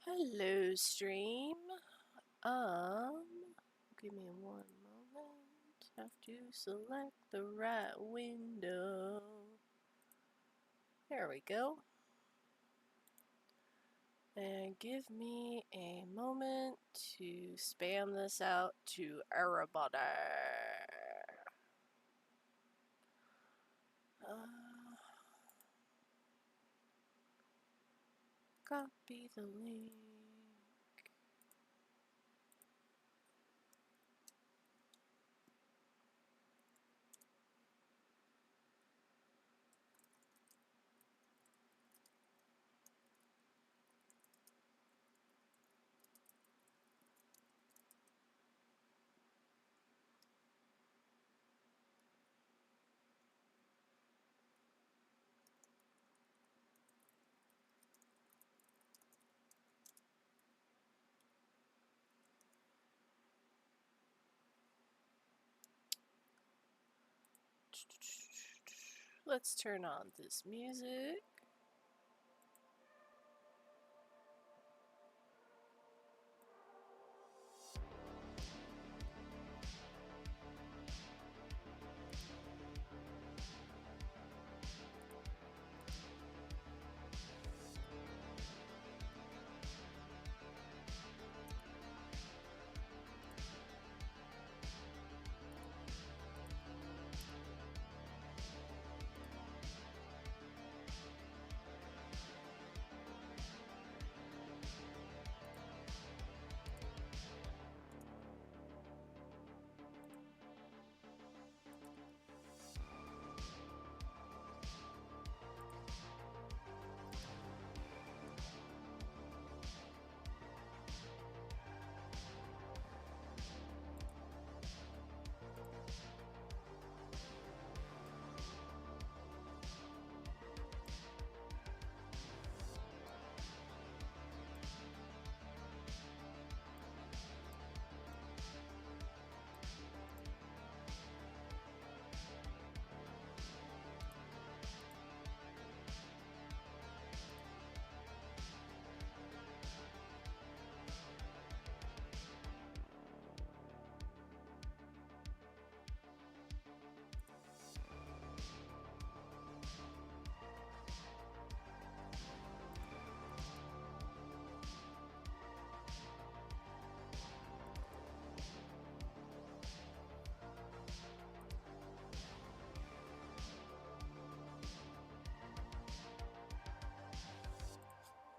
Hello, stream. Give me one moment. Have to select the right window. There we go. And give me a moment to spam this out to everybody. Copy the link. Let's turn on this music.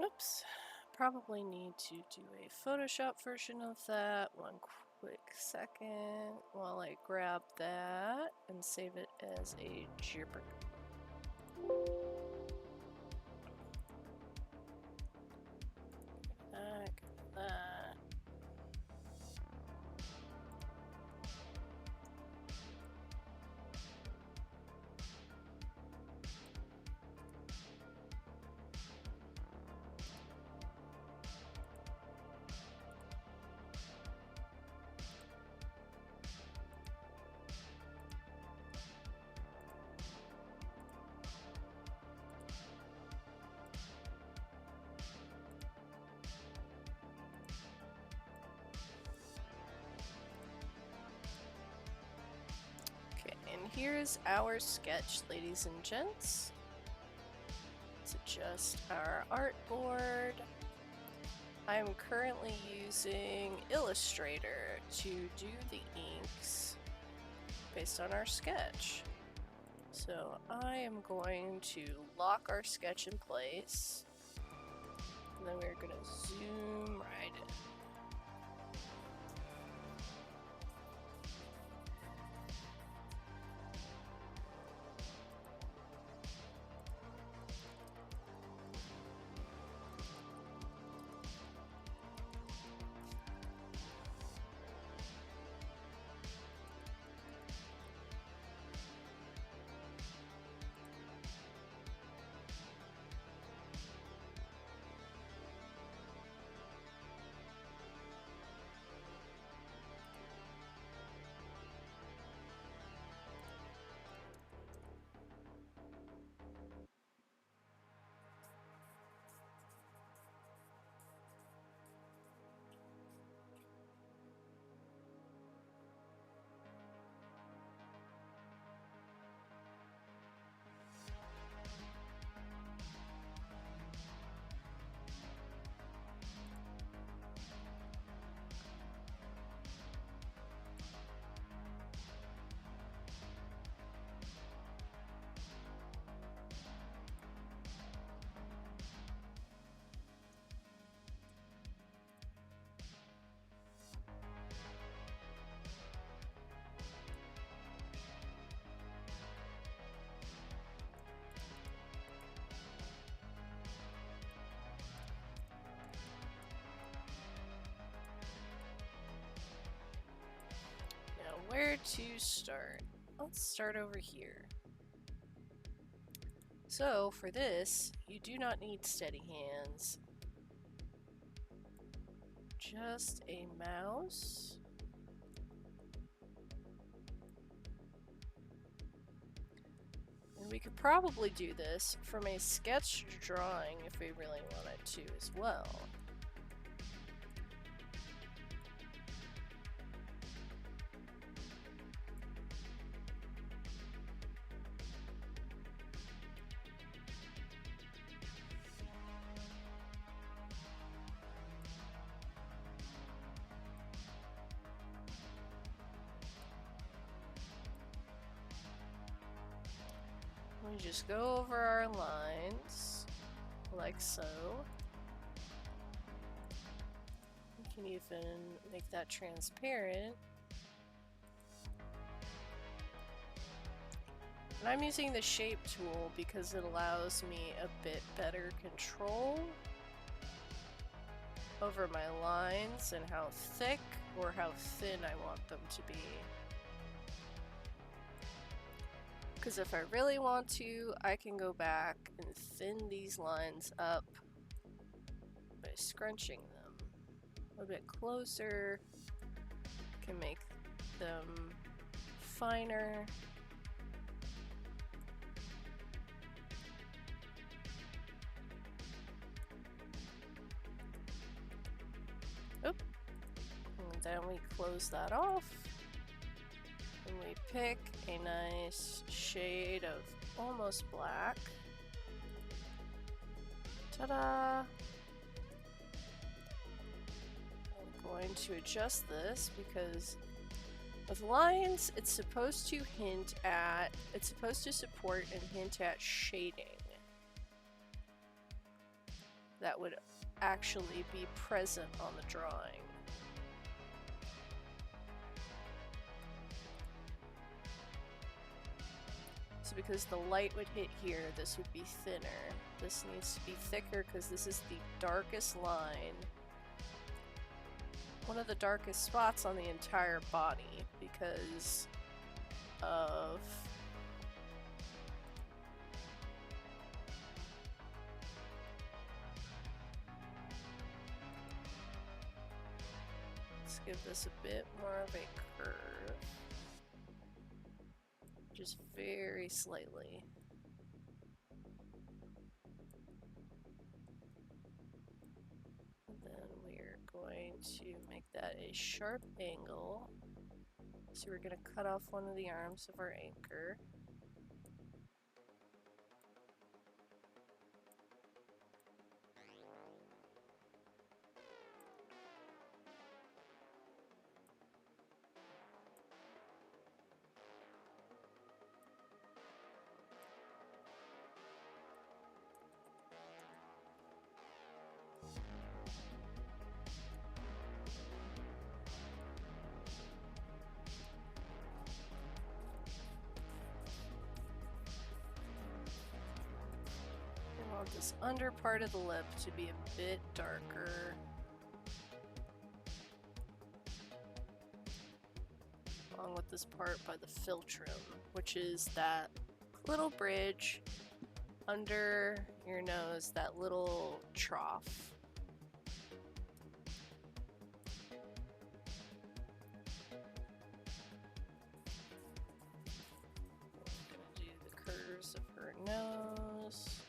Oops. Probably need to do a Photoshop version of that. One quick second while I grab that and save it as a JPEG. That. Okay, and here's our sketch, ladies and gents. Let's adjust our artboard. I'm currently using Illustrator to do the inks based on our sketch. So I am going to lock our sketch in place, and then we're going to zoom right in. to start? Let's start over here. So for this, you do not need steady hands. Just a mouse. And we could probably do this from a sketch drawing if we really wanted to as well. We just go over our lines, like so. We can even make that transparent. And I'm using the shape tool because it allows me a bit better control over my lines and how thick or how thin I want them to be. Because if I really want to, I can go back and thin these lines up by scrunching them a bit closer. Can make them finer. Oop. And then we close that off. And we pick a nice shade of almost black. Ta-da! I'm going to adjust this because with lines, it's supposed to support and hint at shading that would actually be present on the drawing. So because the light would hit here, this would be thinner. This needs to be thicker because this is the darkest line. One of the darkest spots on the entire body because of let's give this a bit more of a curve. Just very slightly. And then we're going to make that a sharp angle. So we're going to cut off one of the arms of our anchor. This under part of the lip to be a bit darker. Along with this part by the philtrum, which is that little bridge under your nose, that little trough. I'm gonna do the curves of her nose.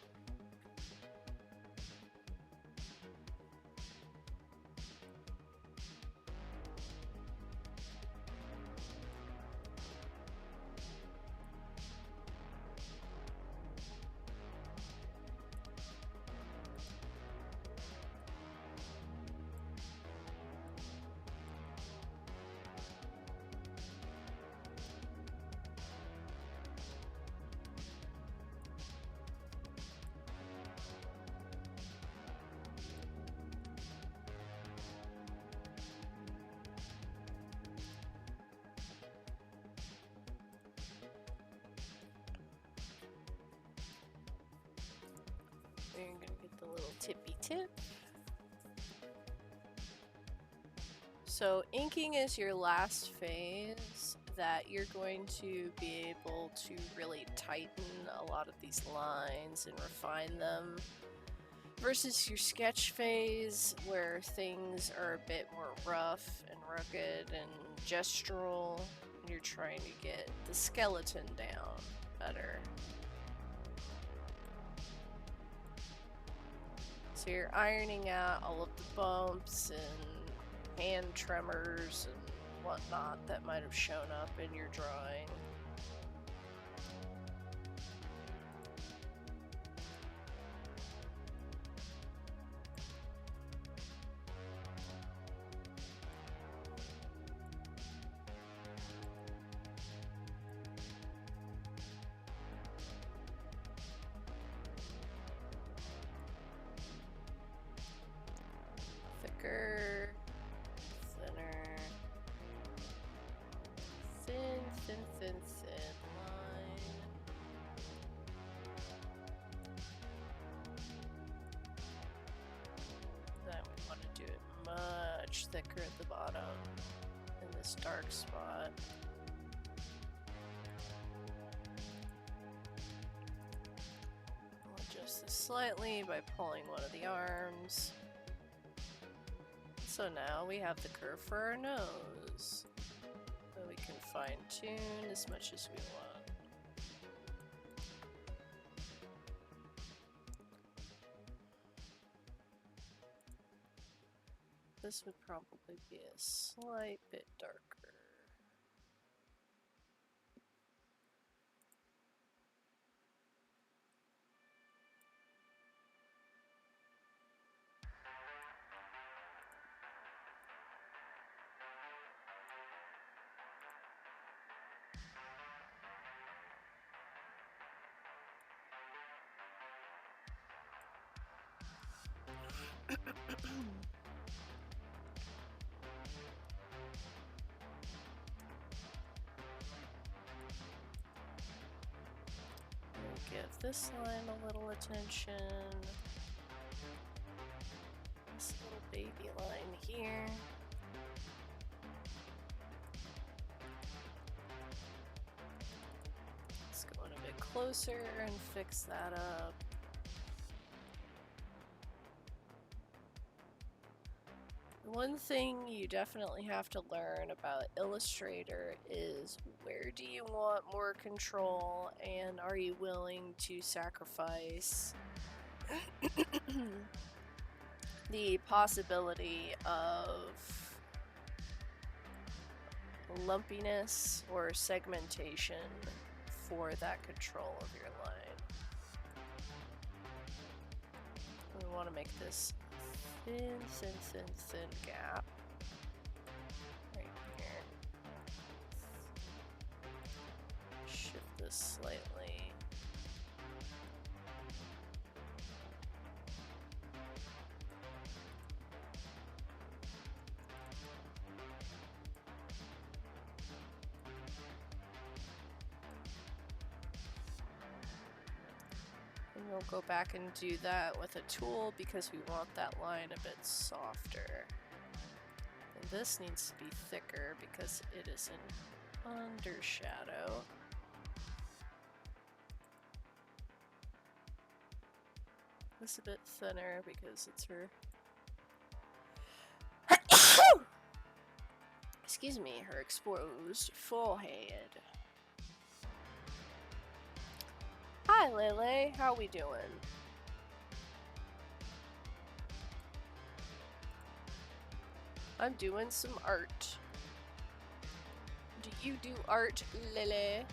We're gonna get the little tippy tip. So inking is your last phase. that you're going to be able to really tighten a lot of these lines and refine them, versus your sketch phase where things are a bit more rough and rugged and gestural, and you're trying to get the skeleton down better. So you're ironing out all of the bumps and hand tremors and whatnot that might have shown up in your drawing. Thicker, thinner, thin line. Then we want to do it much thicker at the bottom in this dark spot. I'll adjust this slightly by pulling one of the arms. So now we have the curve for our nose, so we can fine tune as much as we want. This would probably be a slight bit darker. Give this line a little attention. This little baby line here. Let's go in a bit closer and fix that up. One thing you definitely have to learn about Illustrator is where do you want more control, and are you willing to sacrifice the possibility of lumpiness or segmentation for that control of your line. We want to make this thin gap right here. Shift this slightly. And we'll go back and do that with a tool because we want that line a bit softer. And this needs to be thicker because it is an undershadow. This a bit thinner because it's her excuse me, her exposed forehead. Hi Lele, how we doing? I'm doing some art. Do you do art, Lele?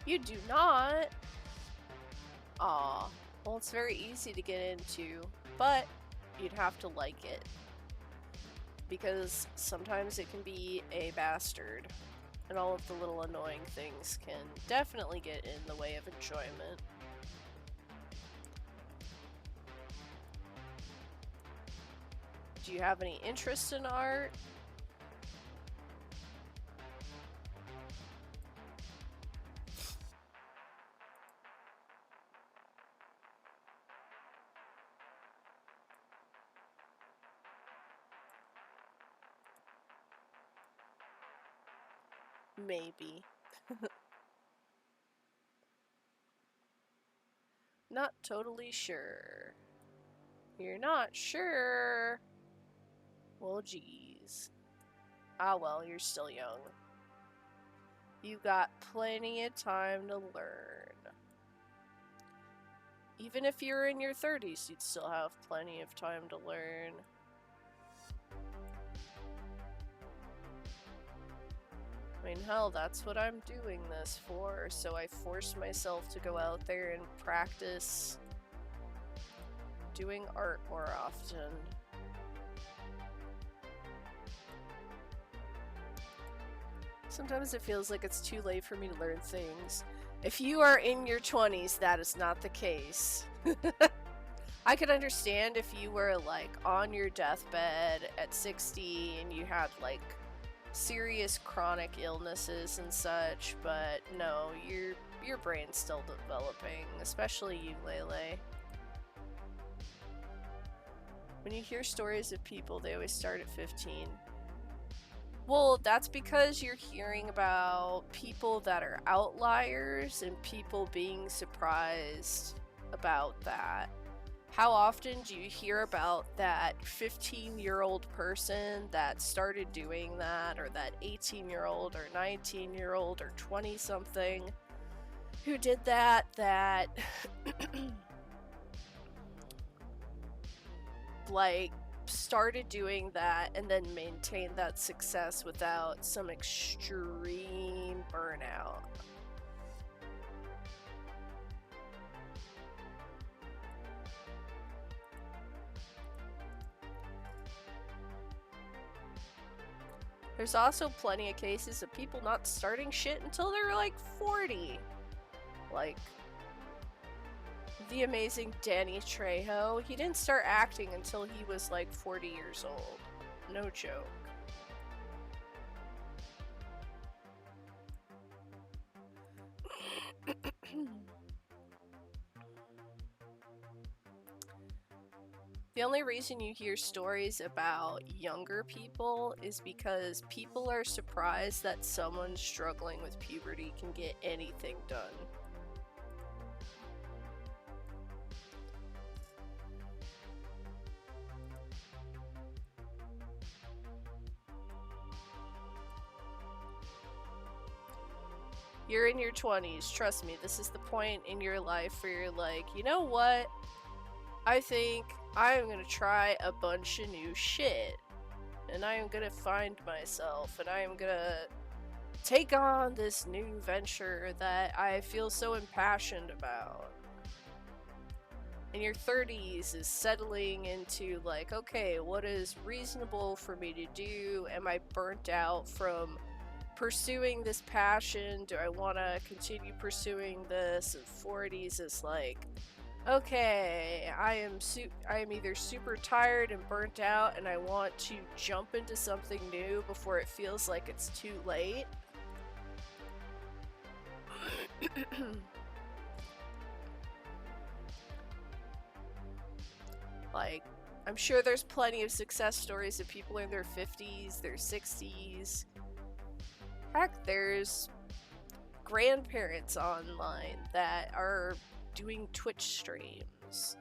You do not? Aw. Well, it's very easy to get into, but you'd have to like it. Because sometimes it can be a bastard, and all of the little annoying things can definitely get in the way of enjoyment. Do you have any interest in art? Maybe. Not totally sure. You're not sure? Well, geez. Ah, well, you're still young. You got plenty of time to learn. Even if you're in your 30s, you'd still have plenty of time to learn. I mean, hell, that's what I'm doing this for, so I force myself to go out there and practice doing art more often. Sometimes it feels like it's too late for me to learn things. If you are in your 20s, that is not the case. I could understand if you were, like, on your deathbed at 60 and you had, like, serious chronic illnesses and such, but no, your brain's still developing, especially you, Lele. When you hear stories of people, they always start at 15. Well, that's because you're hearing about people that are outliers and people being surprised about that. How often do you hear about that 15-year-old person that started doing that, or that 18-year-old or 19-year-old or 20-something who did that like started doing that and then maintained that success without some extreme burnout? There's also plenty of cases of people not starting shit until they're like 40. Like the amazing Danny Trejo, he didn't start acting until he was like 40 years old. No joke. The only reason you hear stories about younger people is because people are surprised that someone struggling with puberty can get anything done. You're in your 20s, trust me, this is the point in your life where you're like, you know what? I think I'm gonna try a bunch of new shit. And I am gonna find myself, and I am gonna take on this new venture that I feel so impassioned about. In your 30s is settling into like, okay, what is reasonable for me to do? Am I burnt out from pursuing this passion? Do I want to continue pursuing this? And 40s is like, okay, I am either super tired and burnt out and I want to jump into something new before it feels like it's too late. Like, I'm sure there's plenty of success stories of people in their 50s, their 60s. Heck, there's grandparents online that are doing Twitch streams.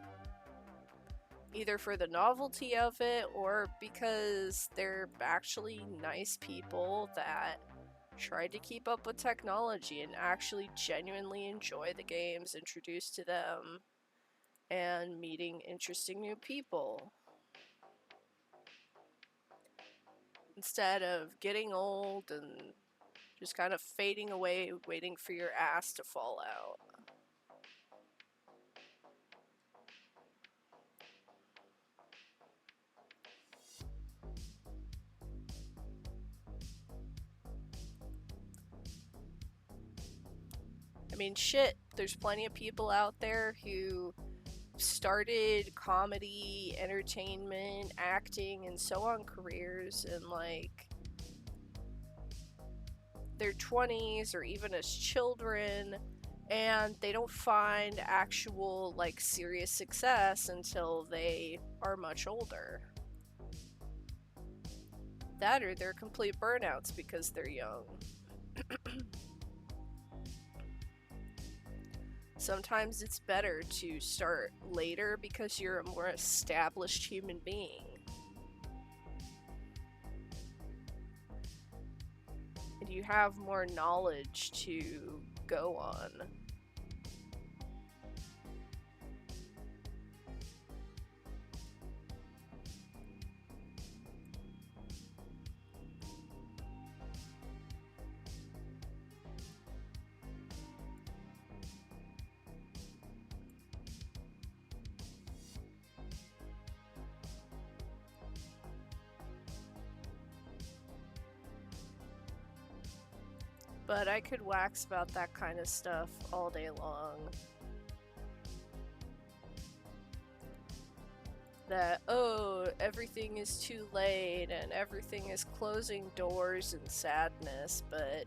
Either for the novelty of it, or because they're actually nice people that try to keep up with technology and actually genuinely enjoy the games introduced to them and meeting interesting new people. Instead of getting old and just kind of fading away, waiting for your ass to fall out. I mean, shit, there's plenty of people out there who started comedy, entertainment, acting, and so on careers in like their 20s or even as children, and they don't find actual like serious success until they are much older. That or they're complete burnouts because they're young. Sometimes it's better to start later because you're a more established human being. And you have more knowledge to go on. But I could wax about that kind of stuff all day long. That, oh, everything is too late and everything is closing doors and sadness, but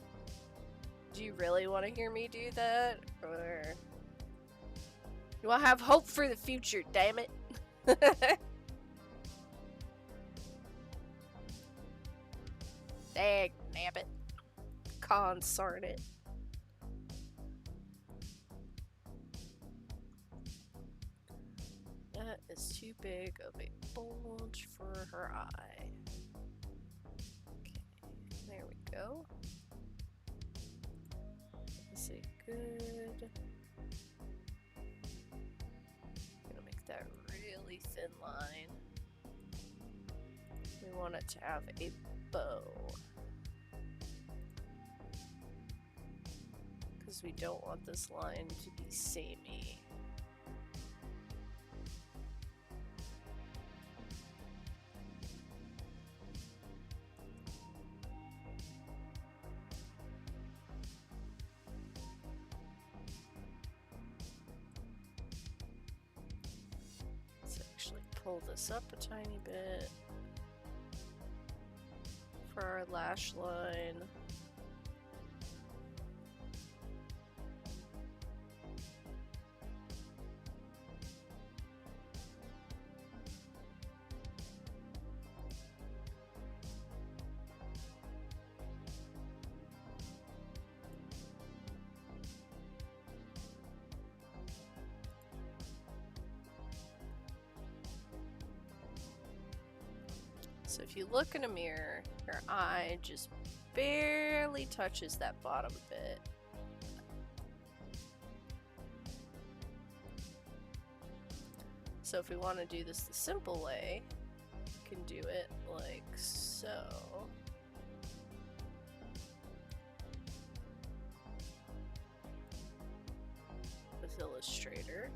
do you really want to hear me do that? Or you want to have hope for the future, damn it. Dag nabbit. Consarn it. That is too big of a bulge for her eye. Okay, there we go. Is it good? I'm gonna make that really thin line. We want it to have a bow. Because we don't want this line to be samey. Let's actually pull this up a tiny bit for our lash line. So if you look in a mirror, your eye just barely touches that bottom bit. So if we want to do this the simple way, we can do it like so. With Illustrator.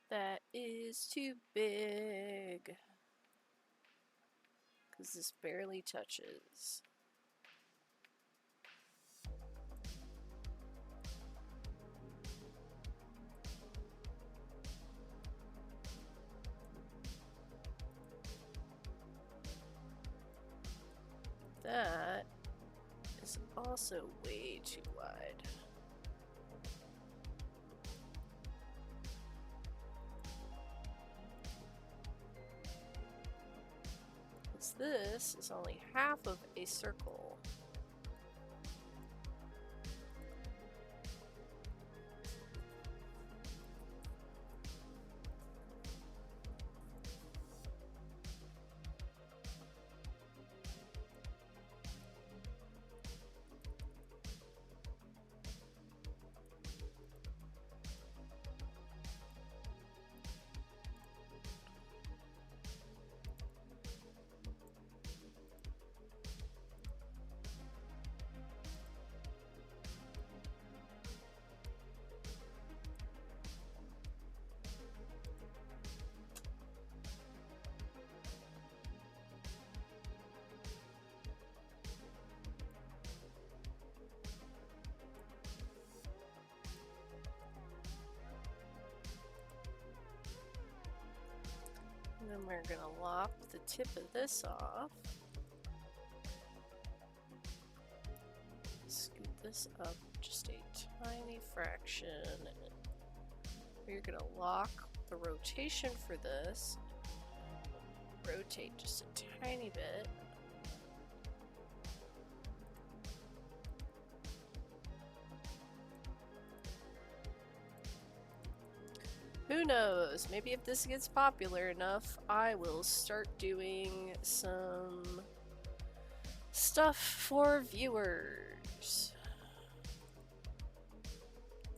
That is too big. Because this barely touches. That is also way too wide. This is only half of a circle. then we're gonna lop the tip of this off. Scoot this up just a tiny fraction. We're gonna lock the rotation for this. Rotate just a tiny bit. Who knows? Maybe if this gets popular enough, I will start doing some stuff for viewers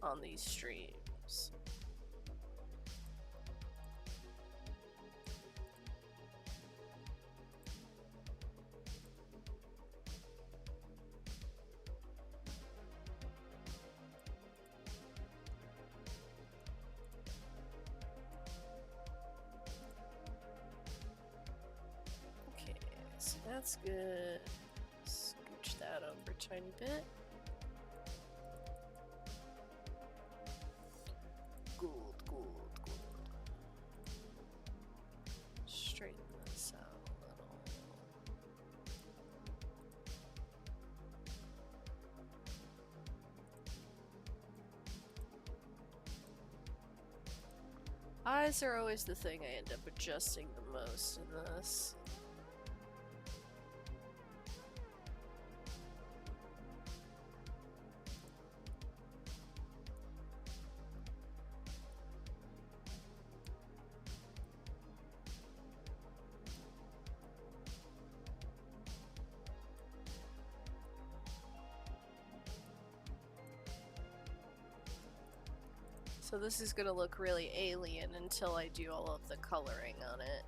on these streams. So that's good. Scooch that over a tiny bit. Gold. Straighten this out a little. Eyes are always the thing I end up adjusting the most in this. So this is gonna look really alien until I do all of the coloring on it.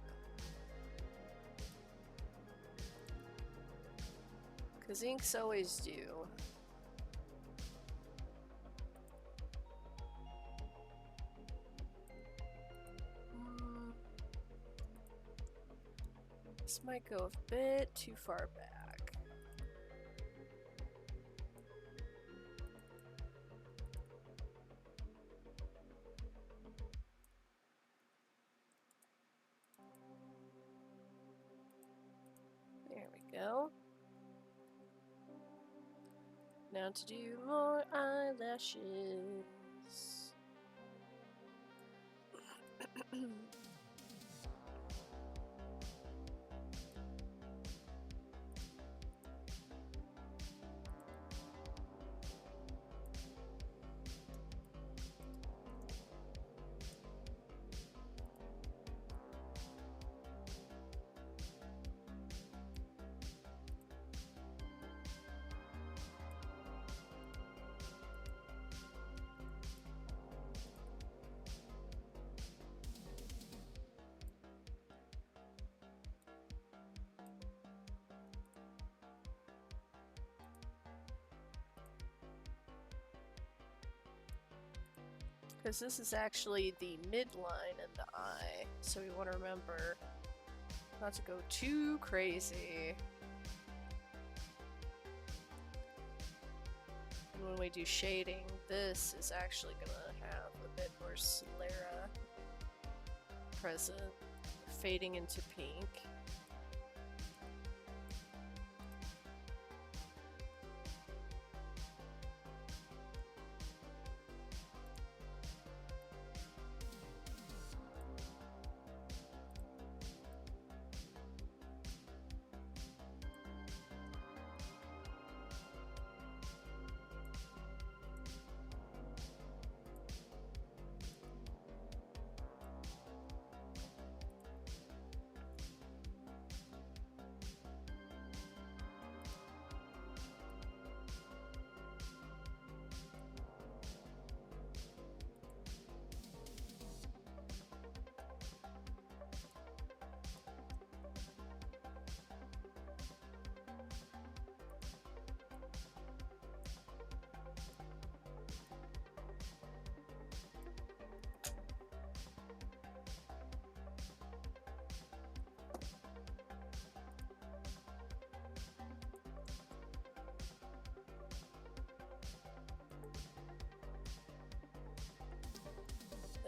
Because inks always do. This might go a bit too far back. Go. Now to do more eyelashes. Because this is actually the midline in the eye, so we want to remember not to go too crazy. And when we do shading, this is actually going to have a bit more sclera present, fading into pink.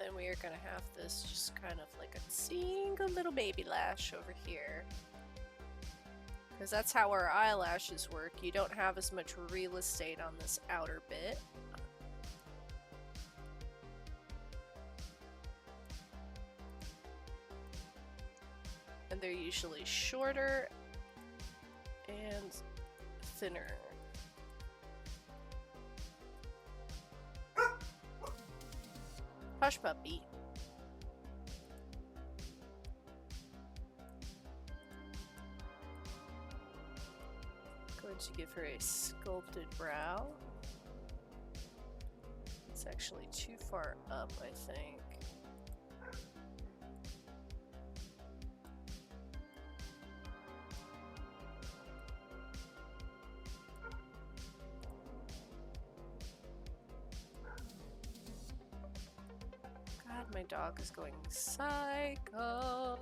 then we are gonna have this just kind of like a single little baby lash over here. Because that's how our eyelashes work. You don't have as much real estate on this outer bit. And they're usually shorter and thinner. Hush puppy. Going to give her a sculpted brow. It's actually too far up, I think. God, my dog is going psycho.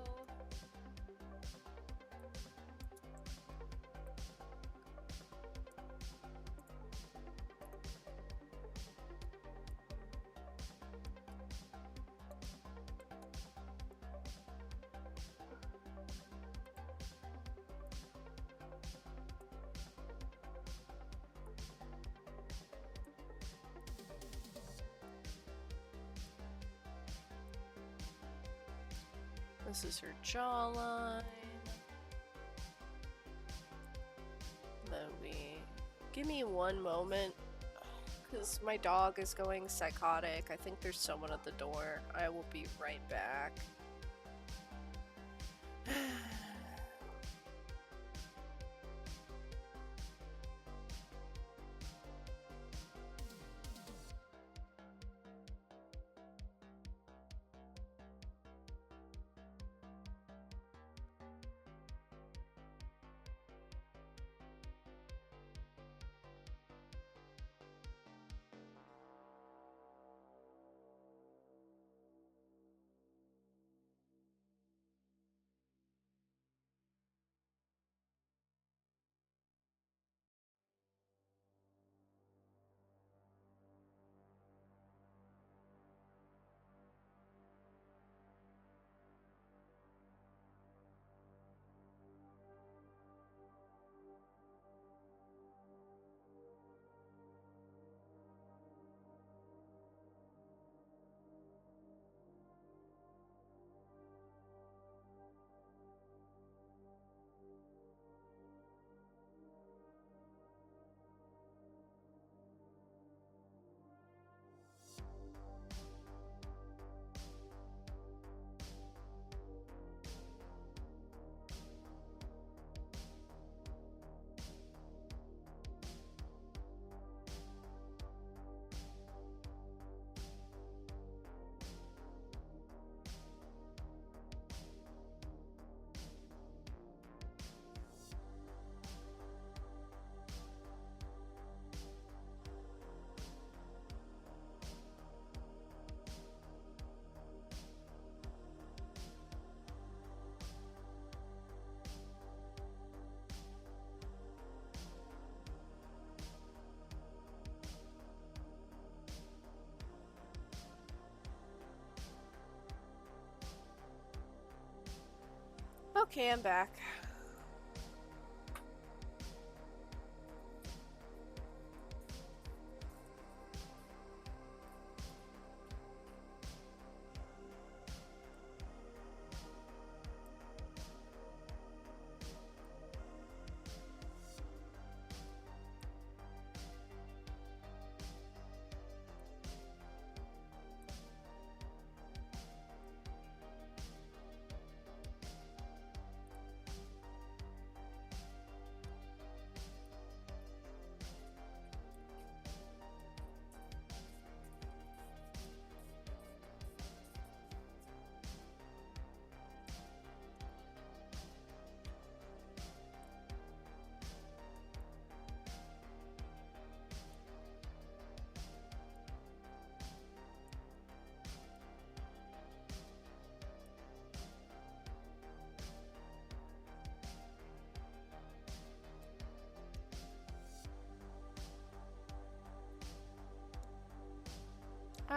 This is her jawline. Then give me one moment, because my dog is going psychotic. I think there's someone at the door. I will be right back. Okay, I'm back.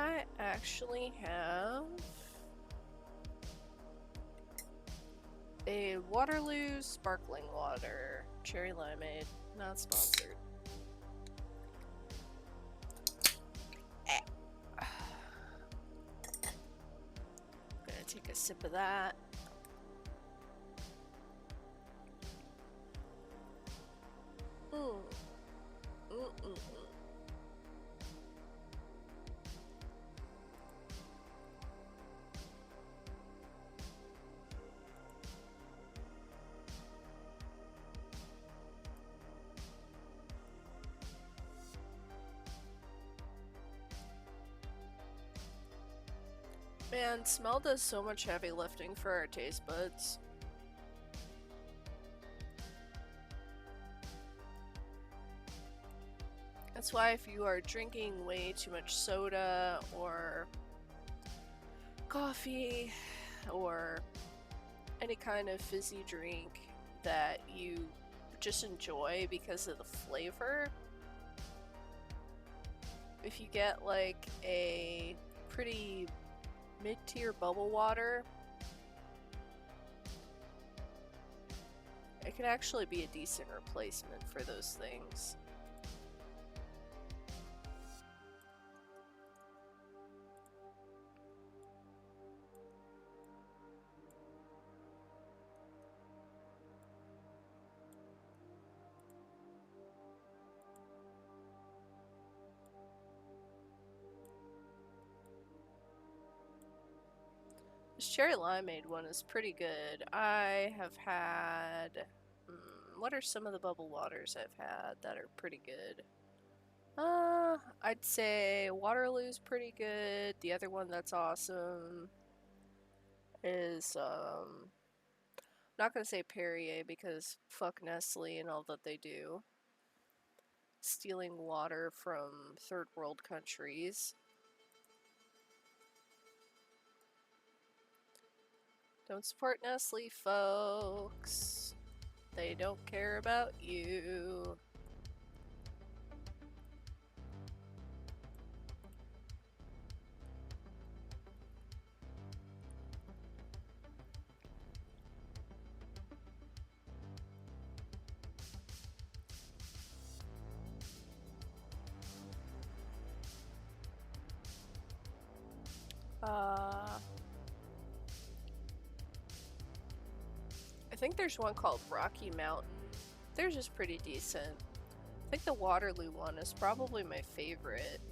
I actually have a Waterloo sparkling water, cherry limeade, not sponsored. Gonna take a sip of that. Man, smell does so much heavy lifting for our taste buds. That's why if you are drinking way too much soda or coffee or any kind of fizzy drink that you just enjoy because of the flavor, if you get like a pretty mid-tier bubble water, it can actually be a decent replacement for those things. This cherry limeade one is pretty good. I have had... what are some of the bubble waters I've had that are pretty good? I'd say Waterloo's pretty good. The other one that's awesome is, not gonna say Perrier because fuck Nestle and all that they do. Stealing water from third world countries. Don't support Nestle, folks. They don't care about you. I think there's one called Rocky Mountain. Theirs is pretty decent. I think the Waterloo one is probably my favorite.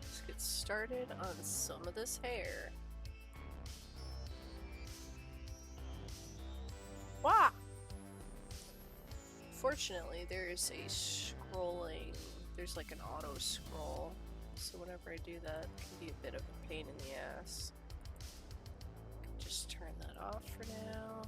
Let's get started on some of this hair. Wah! Fortunately, there's a scrolling, there's like an auto scroll. So whenever I do that, it can be a bit of a pain in the ass. Just turn that off for now.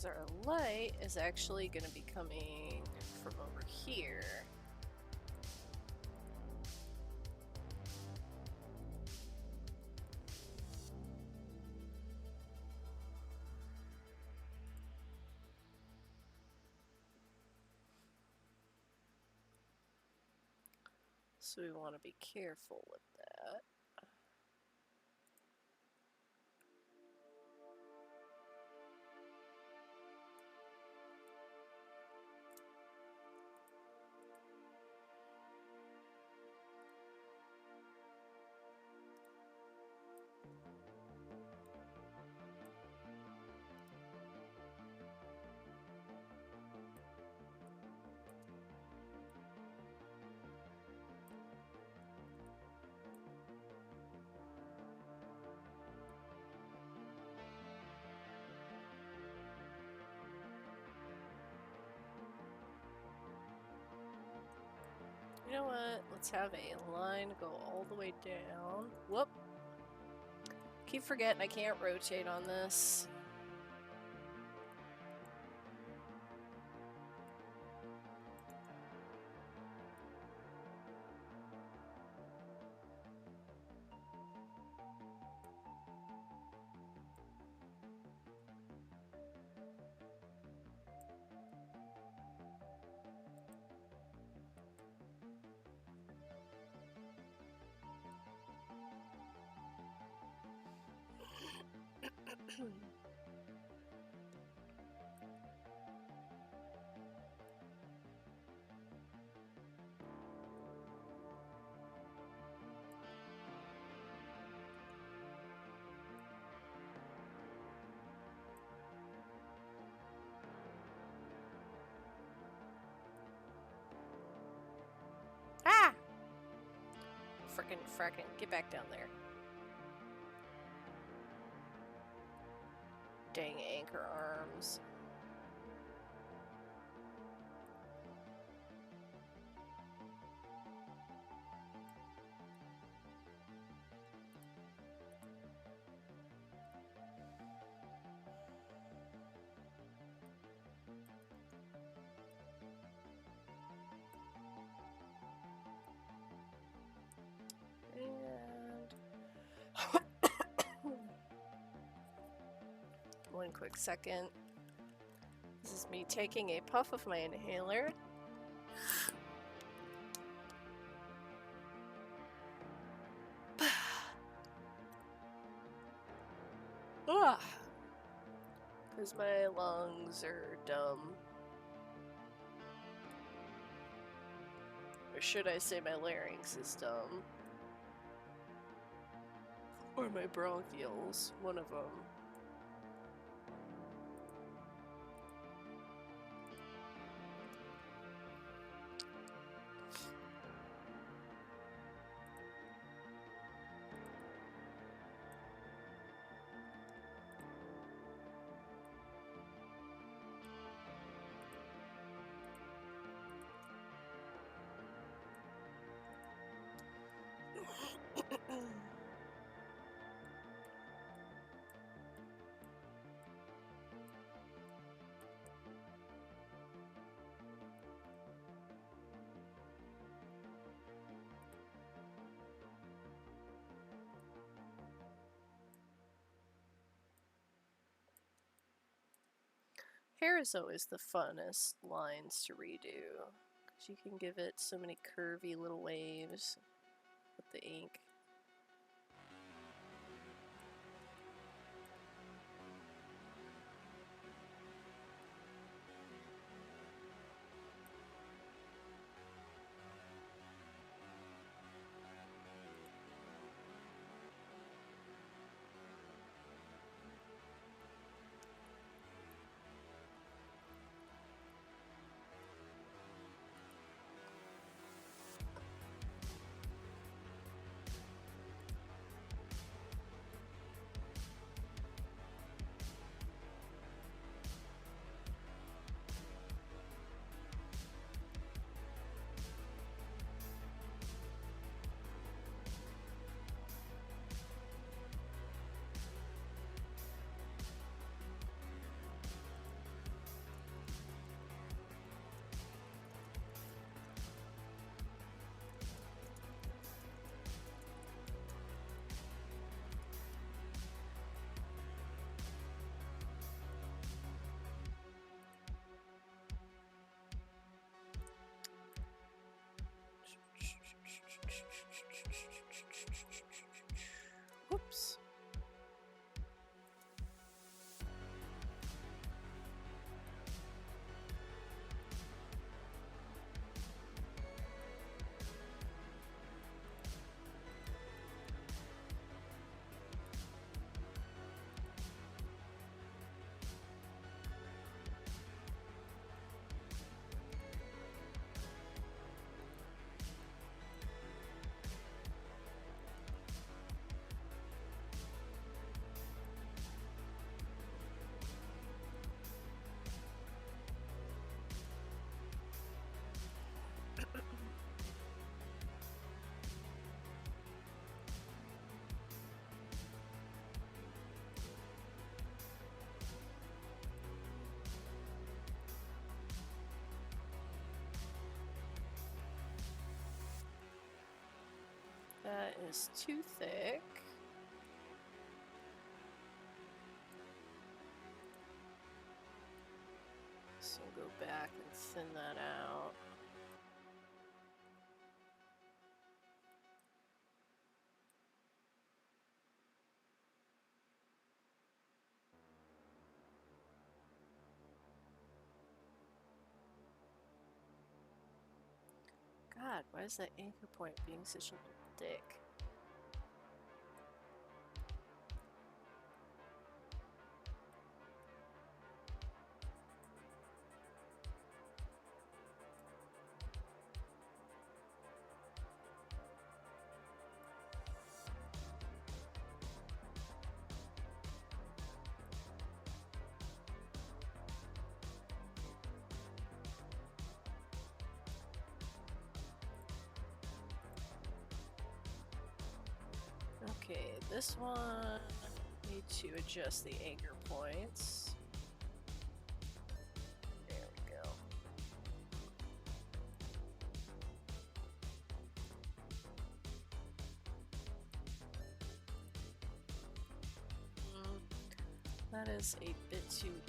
because our light is actually going to be coming from over here. So we want to be careful with that. You know what? Let's have a line go all the way down. Whoop! Keep forgetting I can't rotate on this. Ah! Frickin', get back down there. Dang anchor arms. One quick second. This is me taking a puff of my inhaler. Because my lungs are dumb. Or should I say my larynx is dumb? Or my bronchioles, one of them. Hair is always the funnest lines to redo, because you can give it so many curvy little waves with the ink. That is too thick. So go back and thin that out. God, why is that anchor point being such a dick? Okay, this one, need to adjust the anchor points. There we go. That is a bit too even.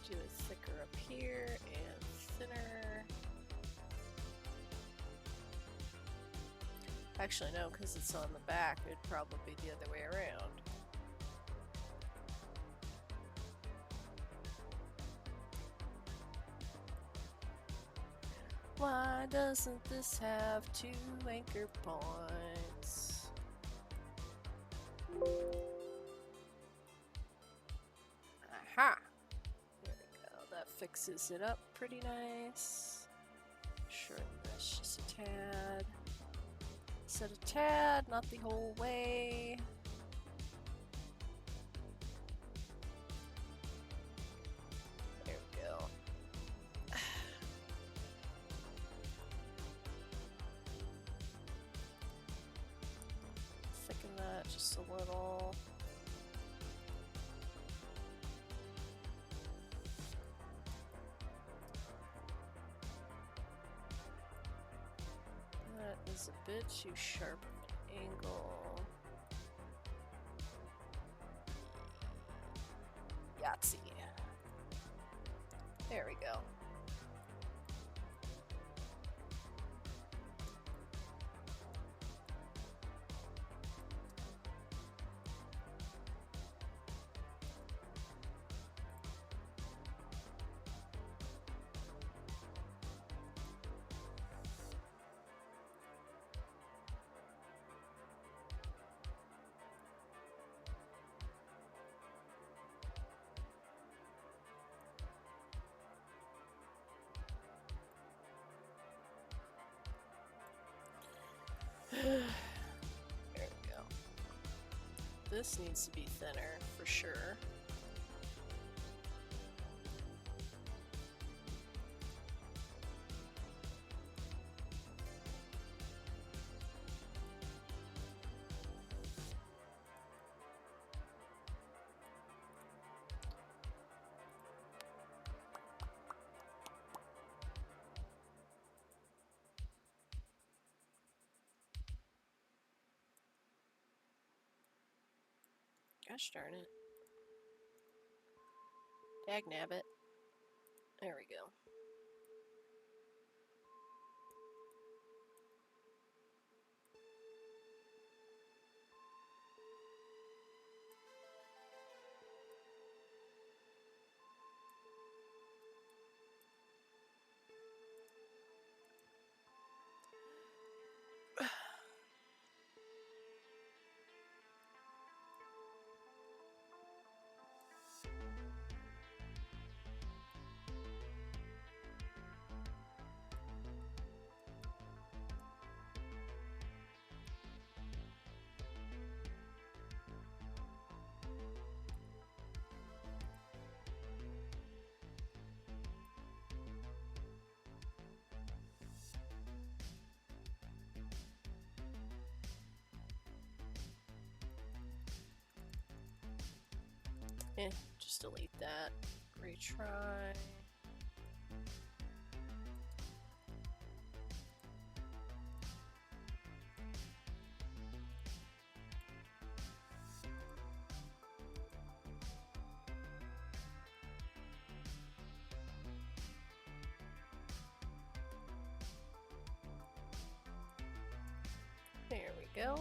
Do it thicker up here and thinner. Actually, no, because it's on the back, it'd probably be the other way around. Why doesn't this have 2 anchor points? Aha! There we go. That fixes it up pretty nice. Shorten this just a tad. Set a tad, not the whole way. There we go. Thicken that just a little. That is a bit too sharp of an angle. Yahtzee. There we go. There we go. This needs to be thinner for sure. Gosh darn it. Dagnabbit. There we go. Just delete that. Retry. There we go.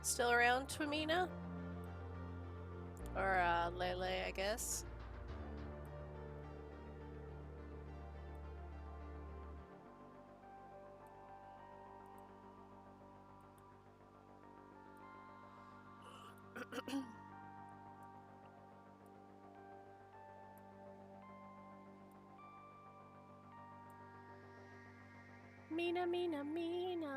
Still around, Twamina? Or, Lele, I guess. Mina, Mina, Mina.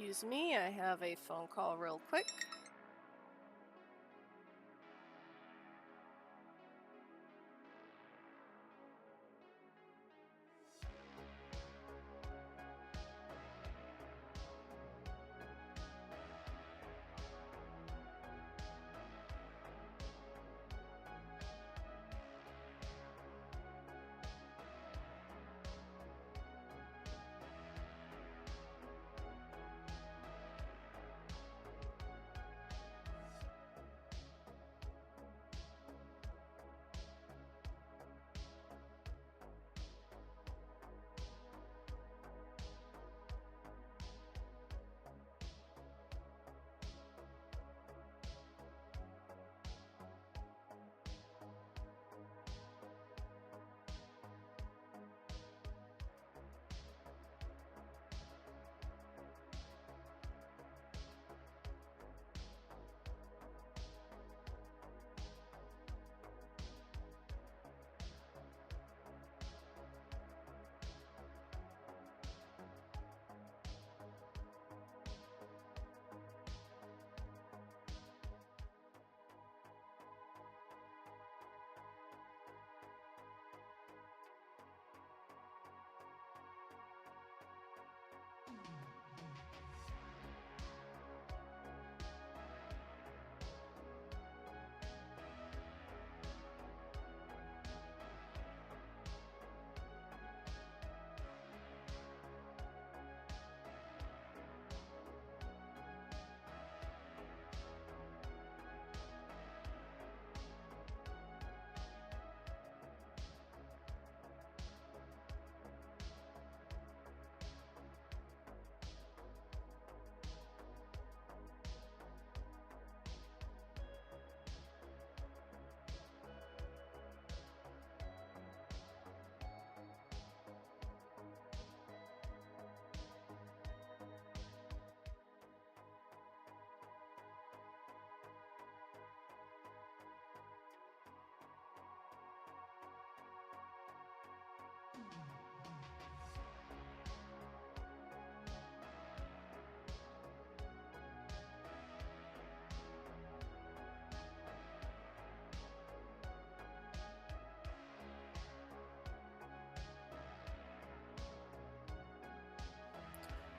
Excuse me, I have a phone call real quick.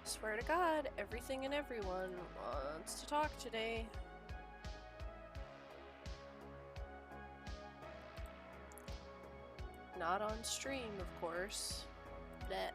Swear to God, everything and everyone wants to talk today. Not on stream, of course. That.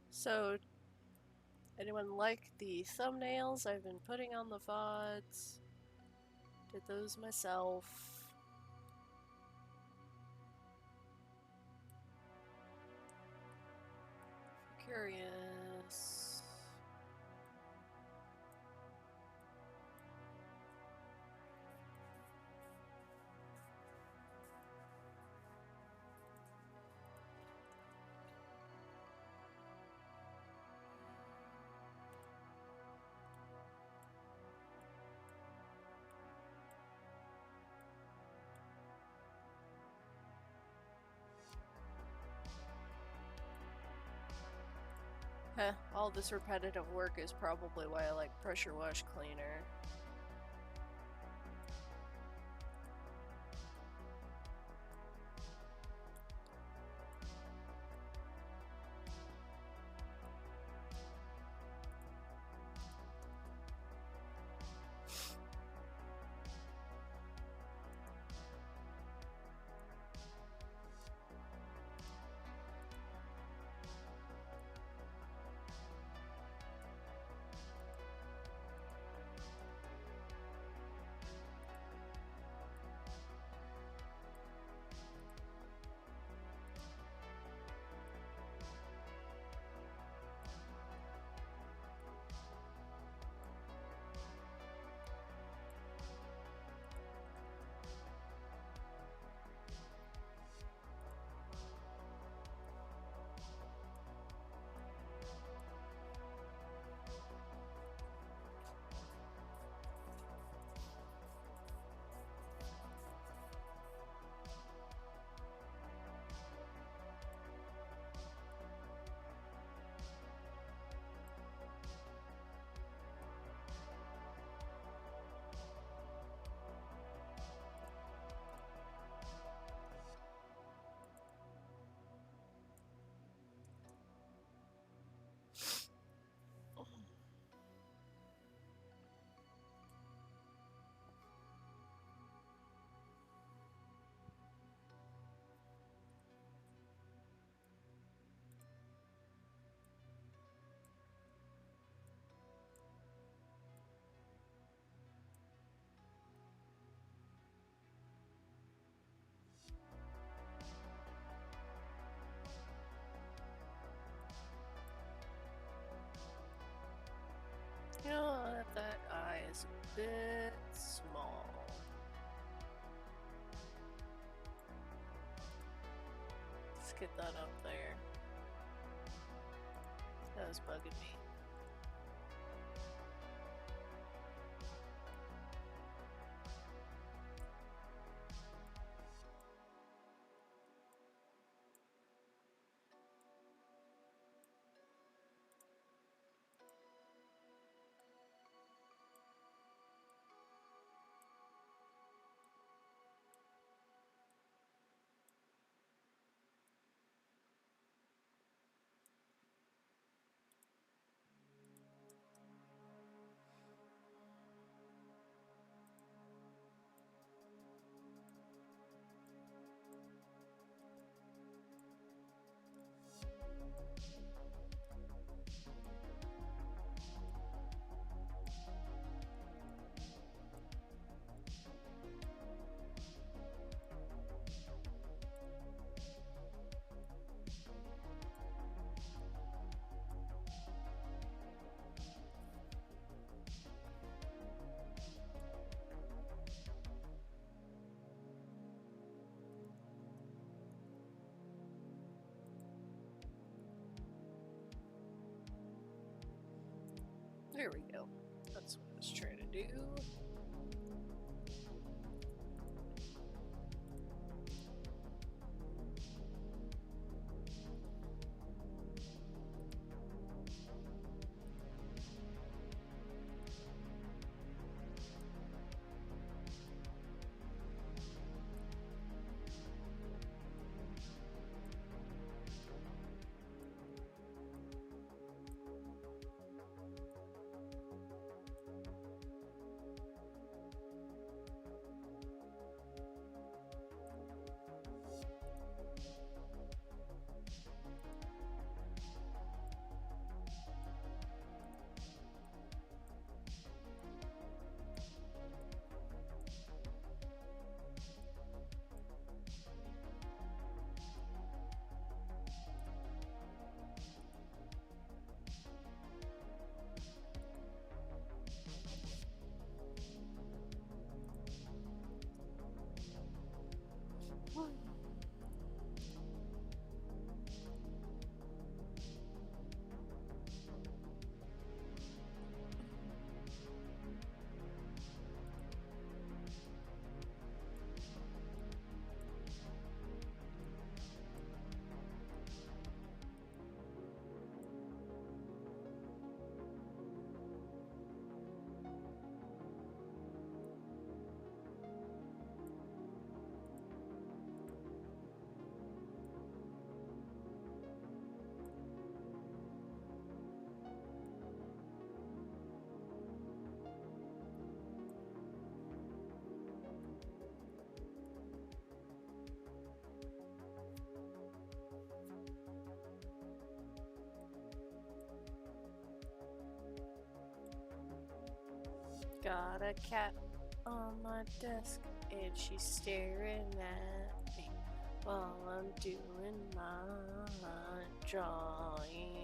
So, anyone like the thumbnails I've been putting on the VODs? Did those myself. If you're curious. Heh, all this repetitive work is probably why I like pressure wash cleaner. You know, that eye is a bit small. Let's get that up there. That was bugging me. do. Got a cat on my desk and she's staring at me while I'm doing my drawing.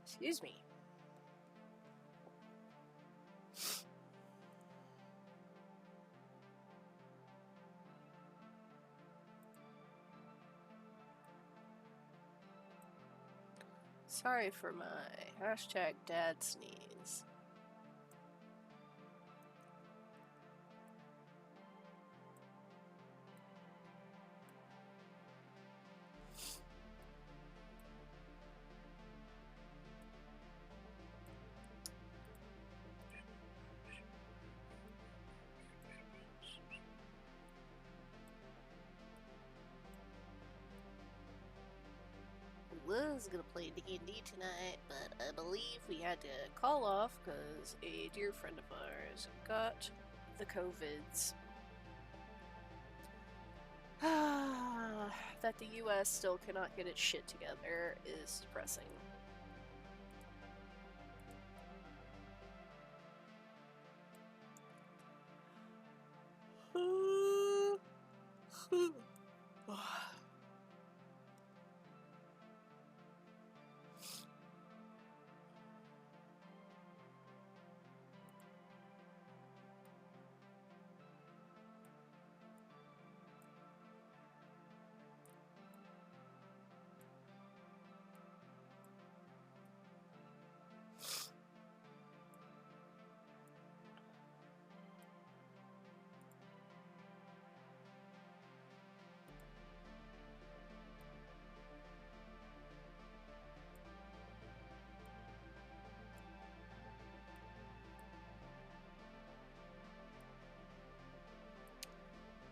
Excuse me. Sorry for my #dad sneeze. Was gonna play D&D tonight, but I believe we had to call off because a dear friend of ours got the COVIDs. That the US still cannot get its shit together is depressing.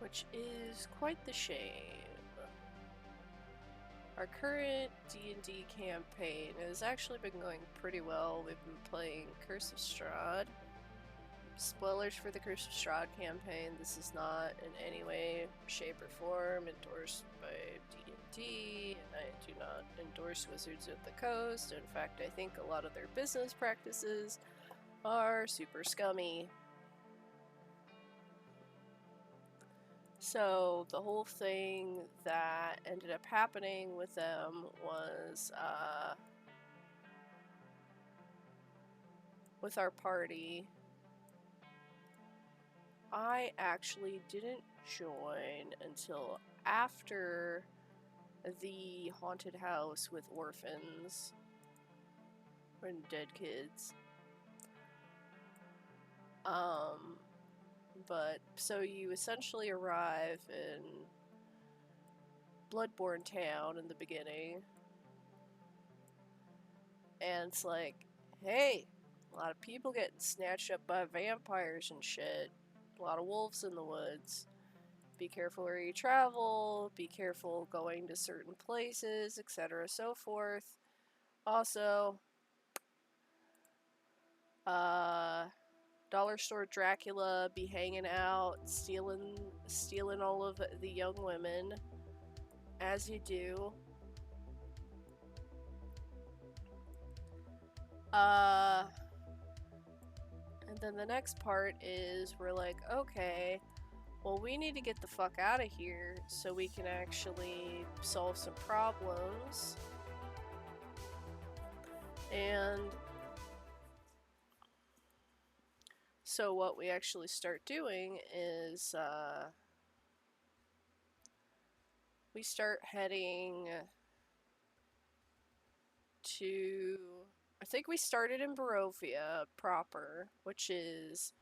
Which is quite the shame. our current D&D campaign has actually been going pretty well. We've been playing Curse of Strahd. Spoilers for the Curse of Strahd campaign. This is not in any way, shape, or form endorsed by D&D, and I do not endorse Wizards of the Coast. In fact, I think a lot of their business practices are super scummy. So the whole thing that ended up happening with them was, with our party, I actually didn't join until after the haunted house with orphans and dead kids. But so you essentially arrive in Bloodborne Town in the beginning, and it's like, hey, a lot of people getting snatched up by vampires and shit. A lot of wolves in the woods. Be careful where you travel, be careful going to certain places, etc. so forth. Also, Dollar Store Dracula be hanging out, stealing all of the young women, as you do. And then the next part is we're like, okay, well, we need to get the fuck out of here so we can actually solve some problems. And so what we actually start doing is we start heading to, I think we started in Barovia proper, which is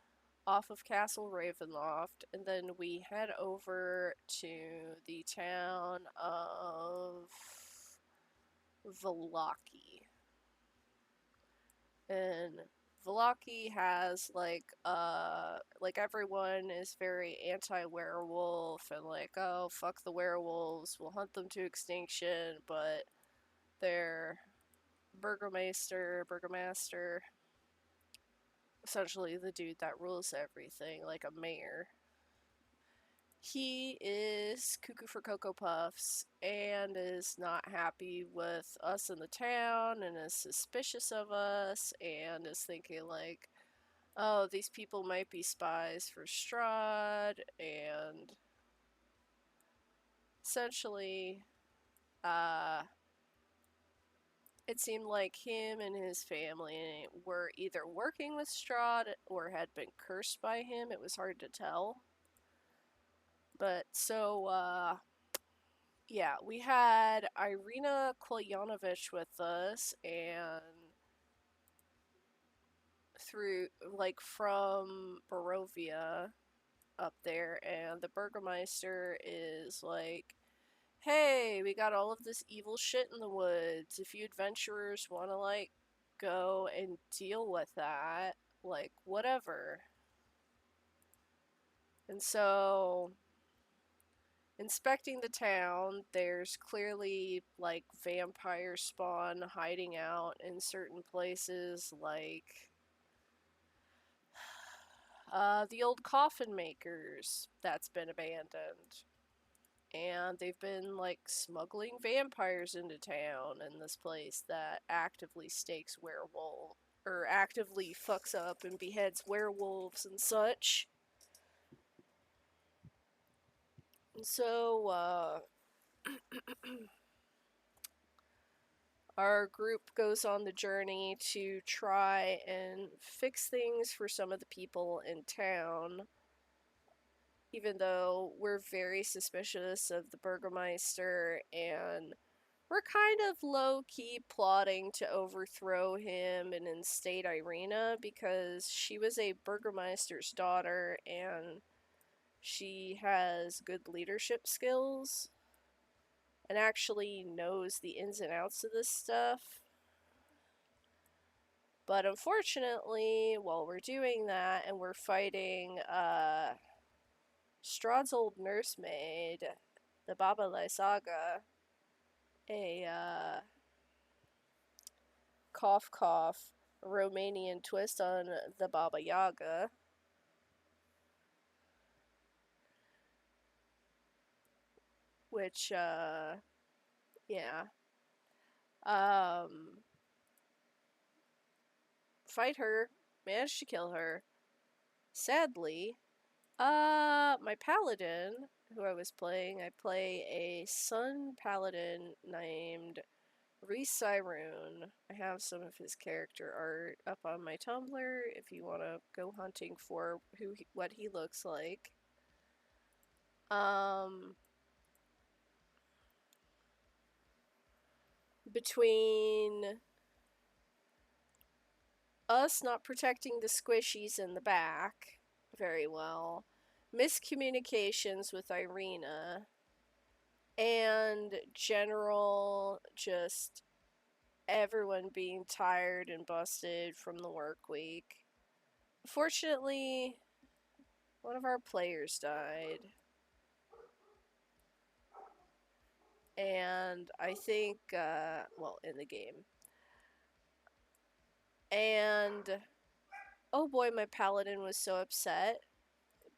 off of Castle Ravenloft, and then we head over to the town of Vallaki. And Vallaki has like everyone is very anti-werewolf and like, oh, fuck the werewolves, we'll hunt them to extinction, but their burgomaster, essentially the dude that rules everything, like a mayor, he is cuckoo for Cocoa Puffs and is not happy with us in the town and is suspicious of us and is thinking like, oh, these people might be spies for Strahd, and essentially, it seemed like him and his family were either working with Strahd or had been cursed by him. It was hard to tell. But so, yeah, we had Irina Kolyanovich with us, and through, like, from Barovia up there, and the Burgermeister is like, hey, we got all of this evil shit in the woods. If you adventurers want to, like, go and deal with that, like, whatever. And so, inspecting the town, there's clearly, like, vampire spawn hiding out in certain places, like, the old coffin makers that's been abandoned. And they've been, like, smuggling vampires into town in this place that actively stakes werewolf, or actively fucks up and beheads werewolves and such. And so, our group goes on the journey to try and fix things for some of the people in town, even though we're very suspicious of the Burgermeister, and we're kind of low-key plotting to overthrow him and instate Irina because she was a Burgermeister's daughter and she has good leadership skills and actually knows the ins and outs of this stuff. But unfortunately, while we're doing that and we're fighting Strahd's old nursemaid, the Baba Lysaga, a cough cough Romanian twist on the Baba Yaga. Which, yeah. Fight her, managed to kill her. Sadly, my paladin, who I was playing, I play a sun paladin named Resiroon. I have some of his character art up on my Tumblr if you want to go hunting for what he looks like. Between us not protecting the squishies in the back very well, miscommunications with Irina, and general just everyone being tired and busted from the work week. Fortunately, one of our players died. And I think, well, in the game. And, oh boy, my paladin was so upset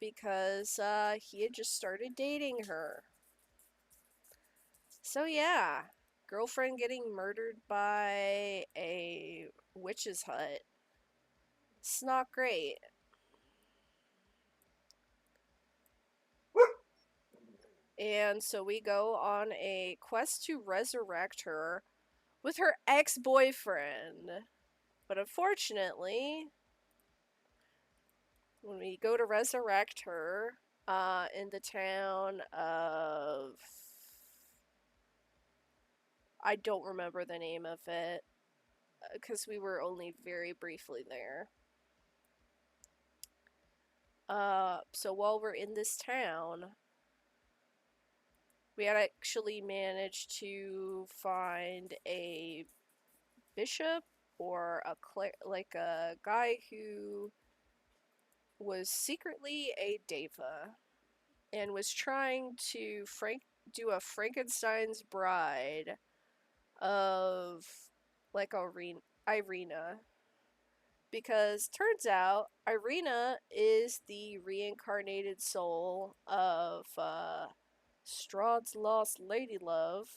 because he had just started dating her. So yeah, girlfriend getting murdered by a witch's hut. It's not great. And so we go on a quest to resurrect her with her ex-boyfriend. But unfortunately, when we go to resurrect her, in the town of... I don't remember the name of it, because we were only very briefly there. So while we're in this town, we had actually managed to find a bishop or like a guy who was secretly a deva and was trying to do a Frankenstein's bride of like Irina, because turns out Irina is the reincarnated soul of Strahd's lost lady love,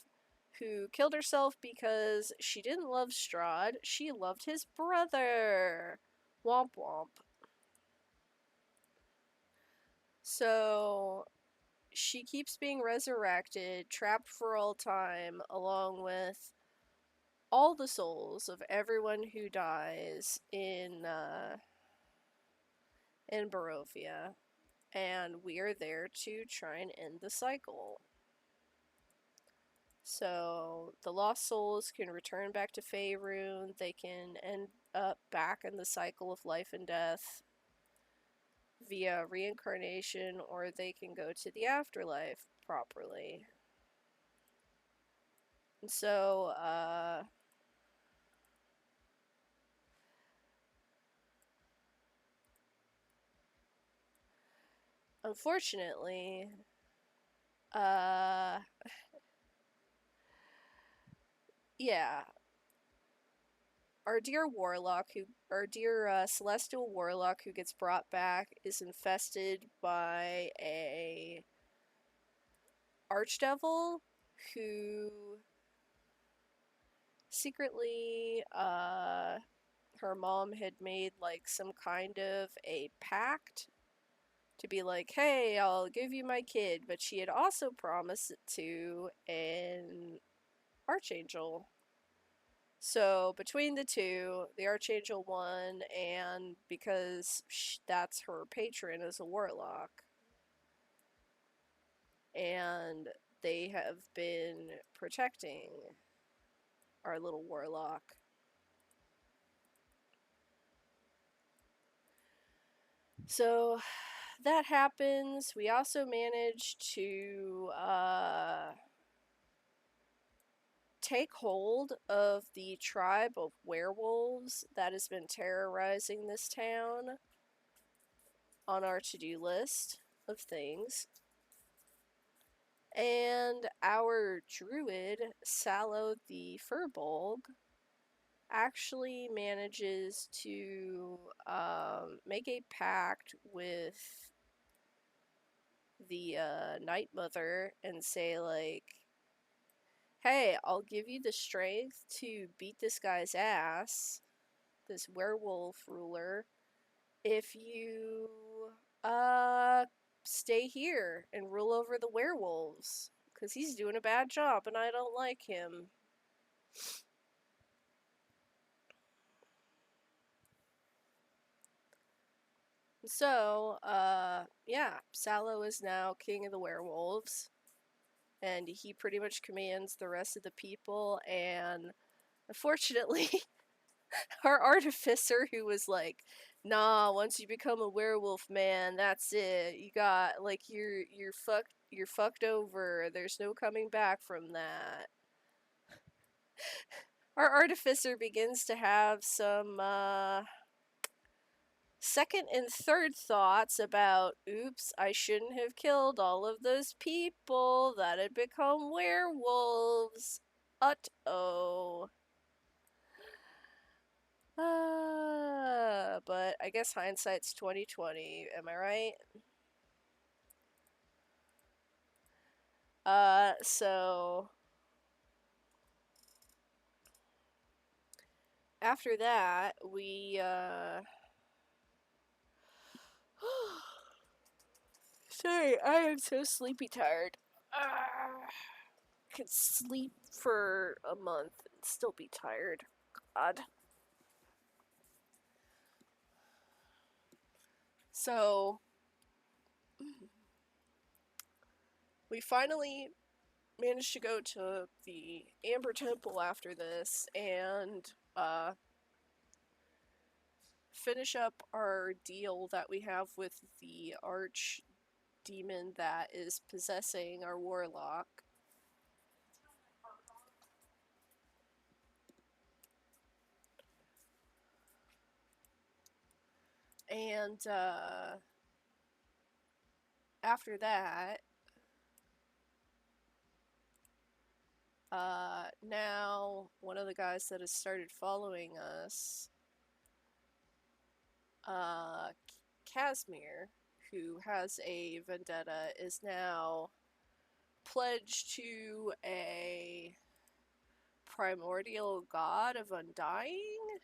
who killed herself because she didn't love Strahd, she loved his brother. Womp womp. So she keeps being resurrected, trapped for all time, along with all the souls of everyone who dies in Barovia, and we are there to try and end the cycle. So the lost souls can return back to Faerun. They can end up back in the cycle of life and death via reincarnation, or they can go to the afterlife properly. And so, unfortunately, yeah, our dear celestial warlock who gets brought back is infested by a archdevil who secretly, her mom had made like some kind of a pact to be like, hey, I'll give you my kid, but she had also promised it to an archangel. So between the two, the archangel won, and because that's her patron as a warlock, and they have been protecting our little warlock. So that happens. We also managed to take hold of the tribe of werewolves that has been terrorizing this town on our to-do list of things. And our druid, Sallow the Furbolg, actually manages to make a pact with the Night Mother and say, like, hey, I'll give you the strength to beat this guy's ass, this werewolf ruler, if you stay here and rule over the werewolves, because he's doing a bad job and I don't like him. So, yeah, Sallow is now king of the werewolves, and he pretty much commands the rest of the people, and unfortunately, our artificer, who was like, nah, once you become a werewolf, man, that's it. You got, like, you're fucked over. There's no coming back from that. Our artificer begins to have some, second and third thoughts about, oops, I shouldn't have killed all of those people that had become werewolves. But I guess hindsight's 2020, am I right? So after that, we sorry, I am so sleepy tired. Could sleep for a month and still be tired. God. So we finally managed to go to the Amber Temple after this and finish up our deal that we have with the arch demon that is possessing our warlock. And after that, now one of the guys that has started following us, Casimir, who has a vendetta, is now pledged to a primordial god of undying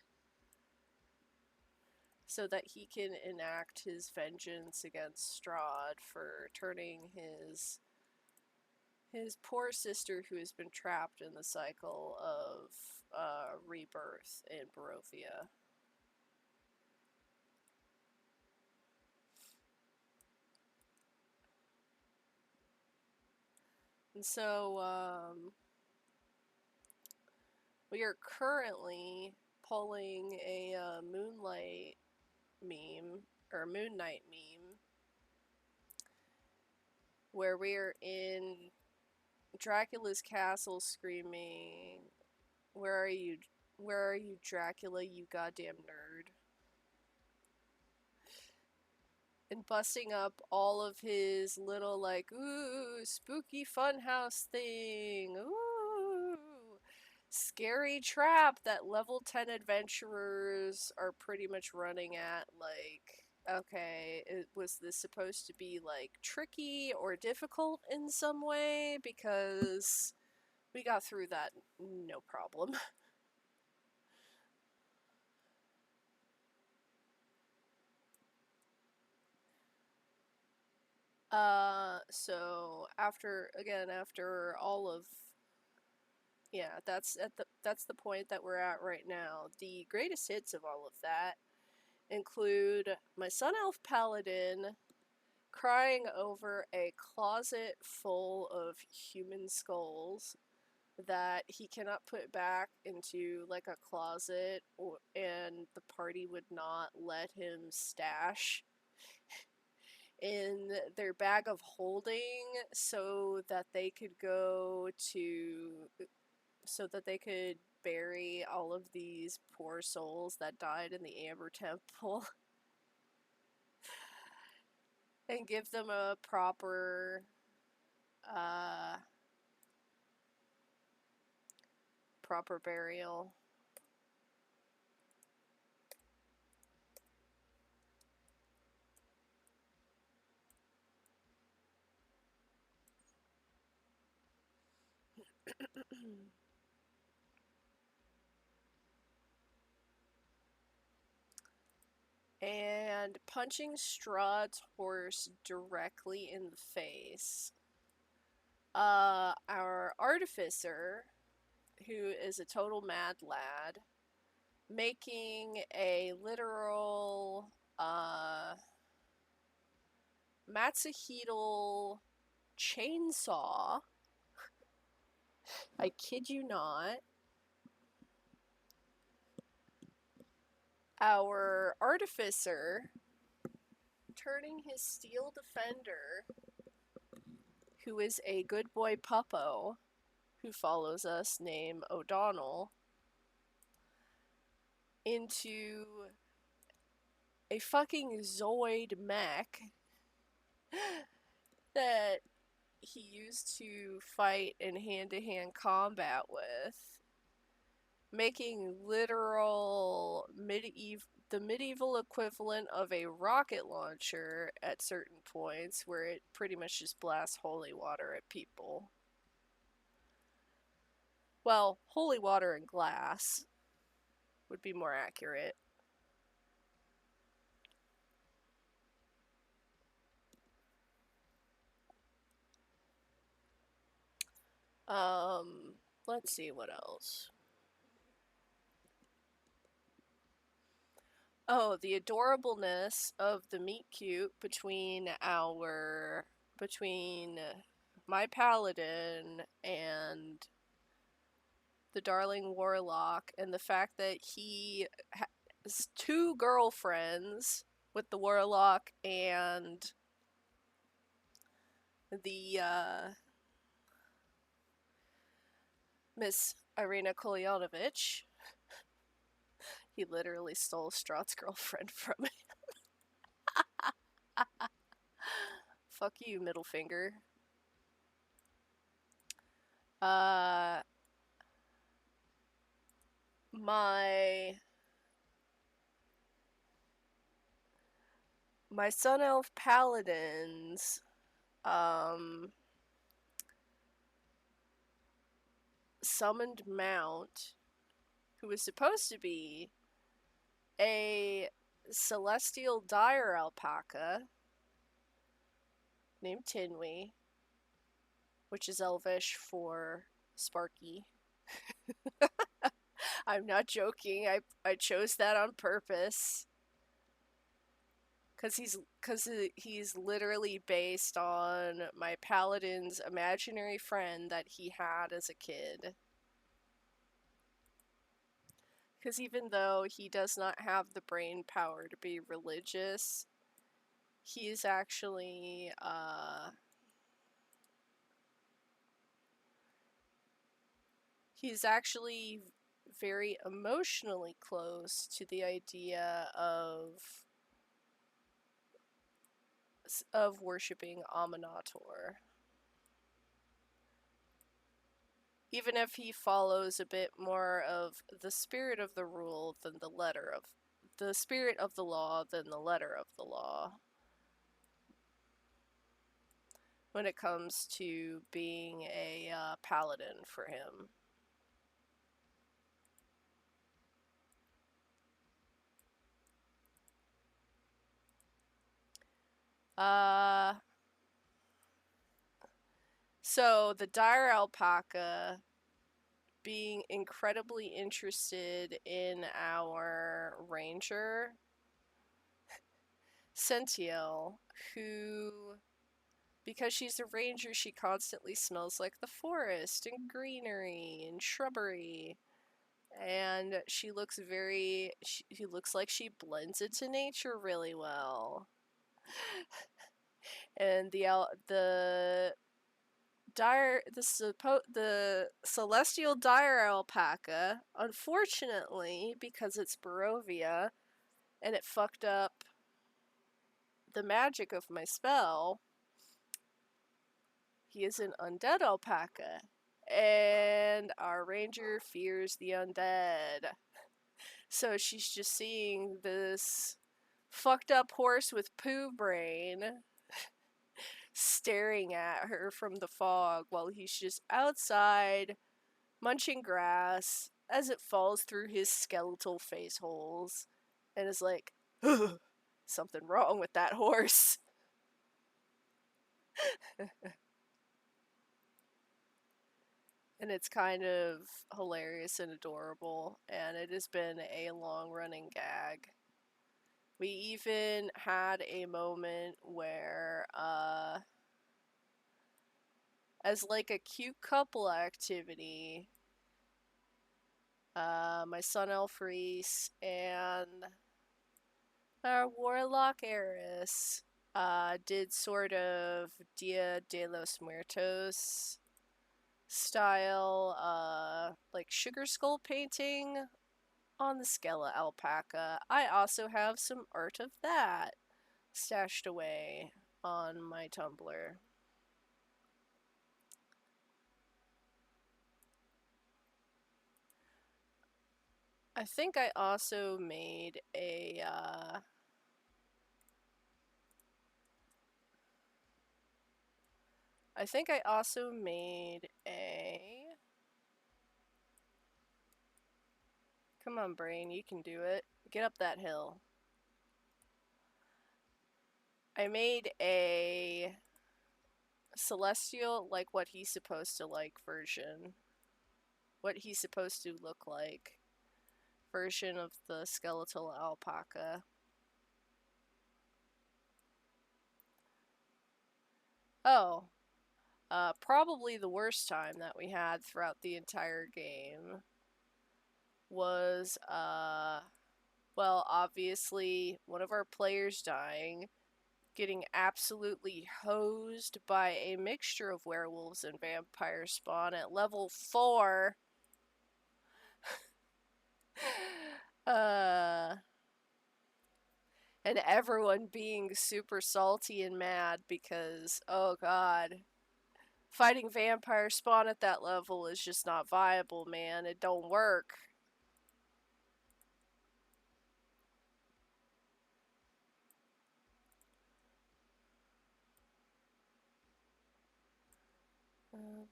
so that he can enact his vengeance against Strahd for turning his poor sister, who has been trapped in the cycle of rebirth in Barovia. And so, we are currently pulling a Moonlight meme, or Moon Knight meme, where we're in Dracula's castle screaming, where are you, Dracula, you goddamn nerd? And busting up all of his little, like, ooh, spooky funhouse thing, ooh, scary trap that level 10 adventurers are pretty much running at, like, okay, was this supposed to be, like, tricky or difficult in some way? Because we got through that no problem. So after all of, yeah, that's the point that we're at right now. The greatest hits of all of that include my Sun Elf Paladin crying over a closet full of human skulls that he cannot put back into, like, a closet, and the party would not let him stash in their bag of holding so that they could bury all of these poor souls that died in the Amber Temple and give them a proper proper burial. And punching Strahd's horse directly in the face. Our artificer, who is a total mad lad, making a literal Matsuhito chainsaw. I kid you not. Our artificer turning his steel defender, who is a good boy puppo who follows us, named O'Donnell, into a fucking Zoid mech that he used to fight in hand-to-hand combat with, making literal the medieval equivalent of a rocket launcher at certain points, where it pretty much just blasts holy water at people. Well, holy water and glass would be more accurate. Let's see what else. Oh, the adorableness of the meet cute between my paladin and the darling warlock, and the fact that he has two girlfriends with the warlock and the Miss Irina Kolyanovich. He literally stole Strahd's girlfriend from him. Fuck you, middle finger. My Sun Elf paladins, summoned mount, who was supposed to be a celestial dire alpaca named Tinwy, which is Elvish for Sparky. I'm not joking. I chose that on purpose. Cause he's literally based on my paladin's imaginary friend that he had as a kid. Because even though he does not have the brain power to be religious, he's actually very emotionally close to the idea of worshiping Aminator. Even if he follows a bit more of the spirit of the rule than the letter of the spirit of the law than the letter of the law, when it comes to being a paladin for him. So the dire alpaca being incredibly interested in our ranger, Sentiel, who, because she's a ranger, she constantly smells like the forest and greenery and shrubbery. And she looks like she blends into nature really well. And the celestial dire alpaca, unfortunately, because it's Barovia, and it fucked up the magic of my spell, he is an undead alpaca. And our ranger fears the undead. So she's just seeing this fucked up horse with poo brain staring at her from the fog while he's just outside munching grass as it falls through his skeletal face holes, and is like, something wrong with that horse. And it's kind of hilarious and adorable, and it has been a long running gag. We even had a moment where, as like a cute couple activity, my son Elfreeze and our warlock Eris did sort of Dia de los Muertos style, like sugar skull painting on the Skella alpaca. I also have some art of that stashed away on my Tumblr. I think I also made a, I think I also made a... Come on, brain, you can do it. Get up that hill. I made a celestial, like what he's supposed to like version. What he's supposed to look like version of the skeletal alpaca. Oh, probably the worst time that we had throughout the entire game was, well, obviously, one of our players dying, getting absolutely hosed by a mixture of werewolves and vampire spawn at level 4. And everyone being super salty and mad because, oh god, fighting vampire spawn at that level is just not viable, man. It don't work.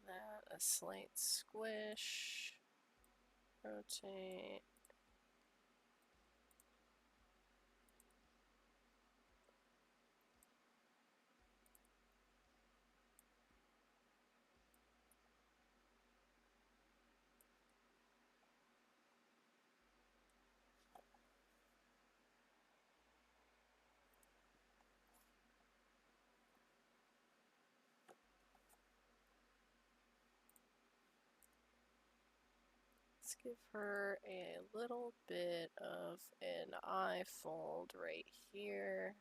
That, a slight squish. Rotate. Let's give her a little bit of an eye fold right here.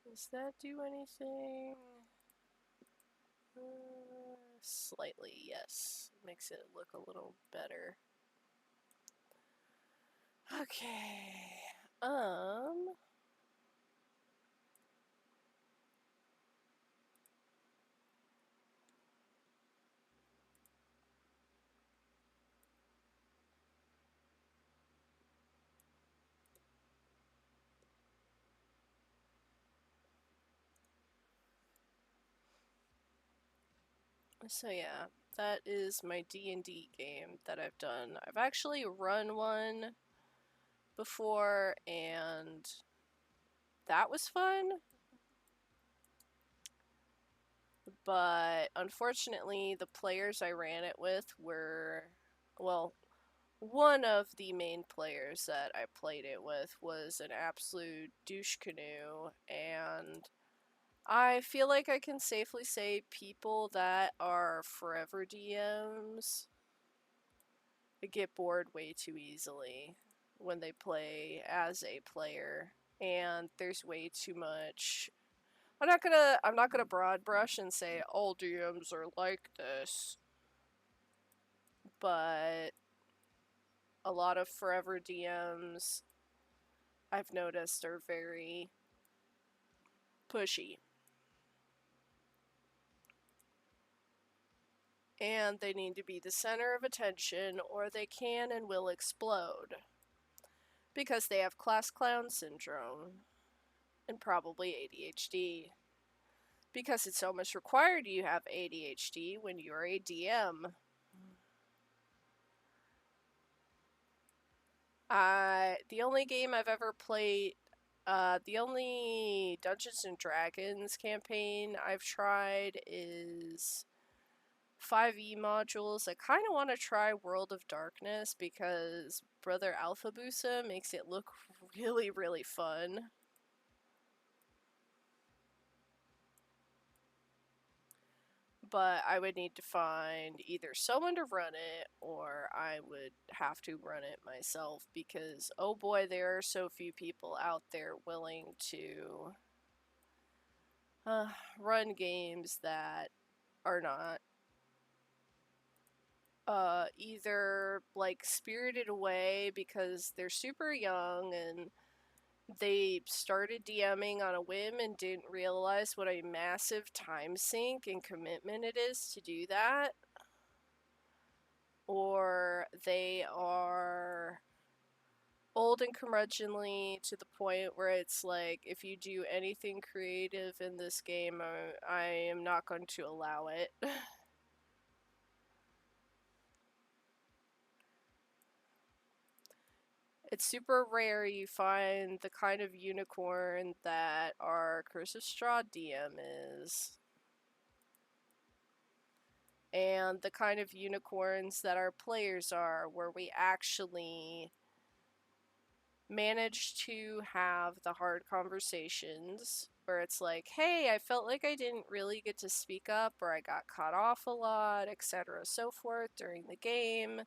Does that do anything? Slightly, yes. Makes it look a little better. Okay. So yeah, that is my D&D game that I've done. I've actually run one before, and that was fun. But unfortunately, the players I ran it with were, well, one of the main players that I played it with was an absolute douche canoe, and I feel like I can safely say people that are forever DMs get bored way too easily when they play as a player, and there's way too much. I'm not gonna broad brush and say all DMs are like this, but a lot of forever DMs I've noticed are very pushy. And they need to be the center of attention or they can and will explode. Because they have class clown syndrome and probably ADHD. Because it's almost required you have ADHD when you're a DM. The only game I've ever played, the only Dungeons and Dragons campaign I've tried is 5e modules. I kind of want to try World of Darkness because Brother Alphabusa makes it look really, really fun. But I would need to find either someone to run it or I would have to run it myself because, oh boy, there are so few people out there willing to run games that are not either like spirited away because they're super young and they started DMing on a whim and didn't realize what a massive time sink and commitment it is to do that. Or they are old and curmudgeonly to the point where it's like, if you do anything creative in this game, I am not going to allow it. It's super rare you find the kind of unicorn that our Curse of Straw DM is. And the kind of unicorns that our players are, where we actually manage to have the hard conversations where it's like, hey, I felt like I didn't really get to speak up or I got cut off a lot, etc., so forth during the game.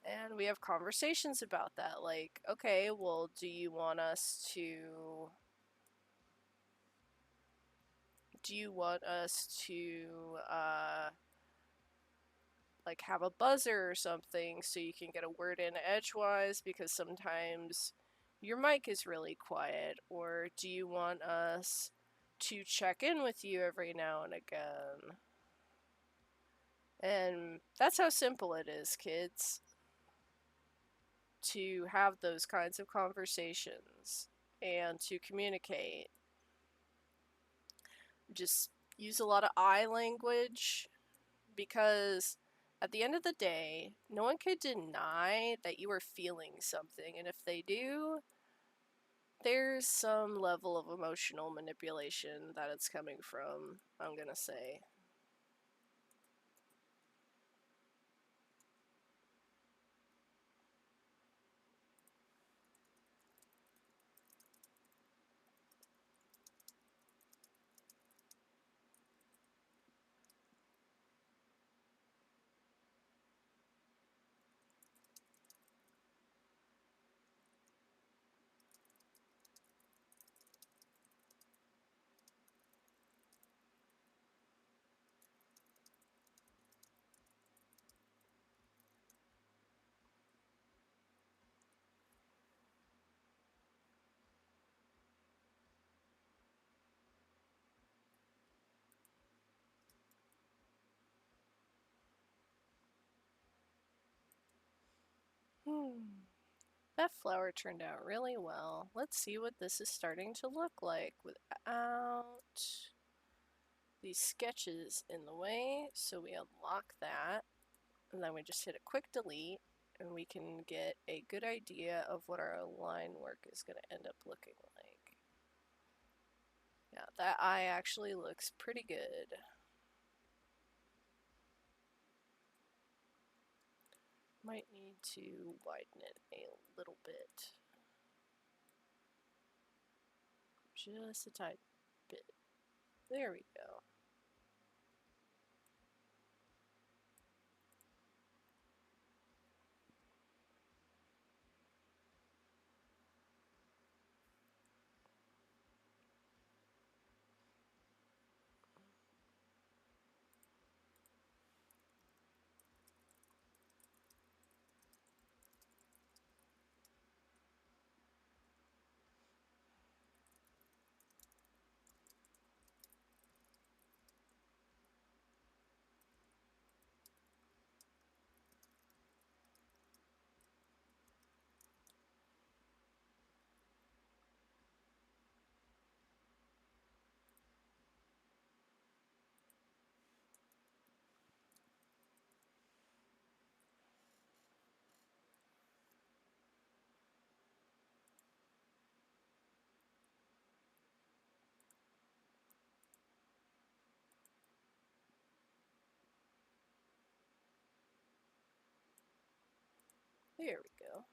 And we have conversations about that. Like, okay, well, do you want us to like have a buzzer or something so you can get a word in edgewise because sometimes your mic is really quiet, or do you want us to check in with you every now and again? And that's how simple it is, kids, to have those kinds of conversations and to communicate. Just use a lot of I language because at the end of the day, no one could deny that you are feeling something, and if they do, there's some level of emotional manipulation that it's coming from, I'm gonna say. That flower turned out really well. Let's see what this is starting to look like without these sketches in the way. So we unlock that, and then we just hit a quick delete, and we can get a good idea of what our line work is going to end up looking like. Yeah, that eye actually looks pretty good. Might need to widen it a little bit. Just a tiny bit. There we go. There we go.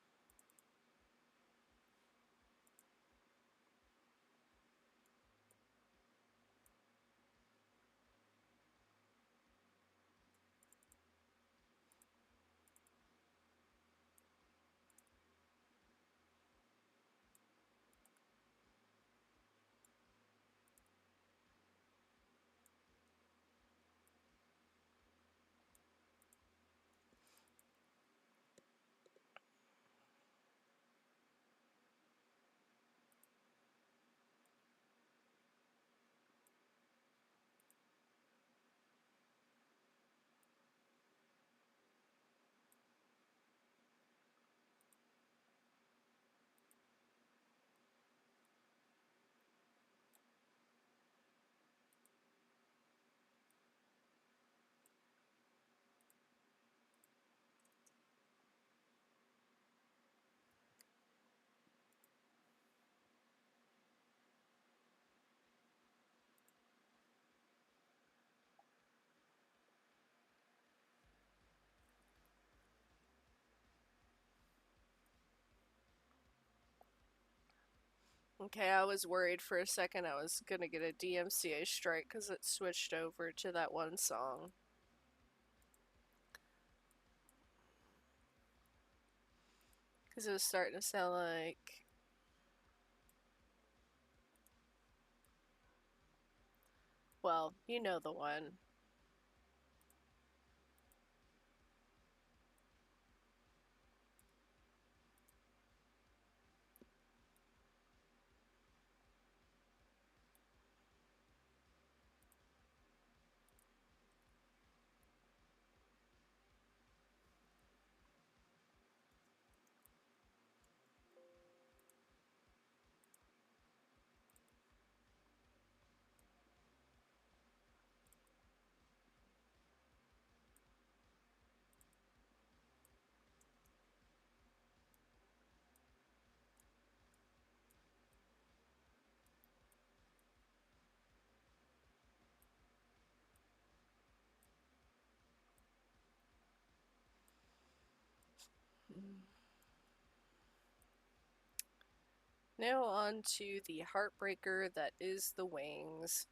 Okay, I was worried for a second I was gonna get a DMCA strike because it switched over to that one song. Because it was starting to sound like... Well, you know the one. Now on to the heartbreaker that is the wings.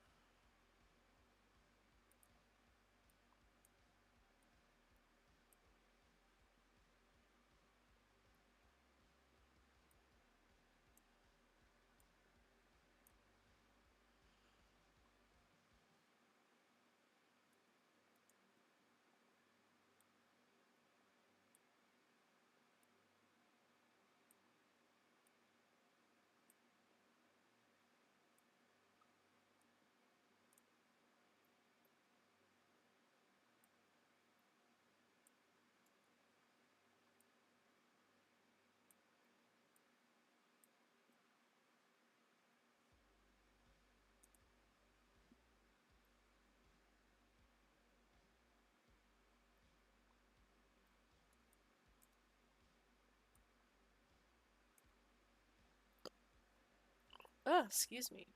Oh, excuse me.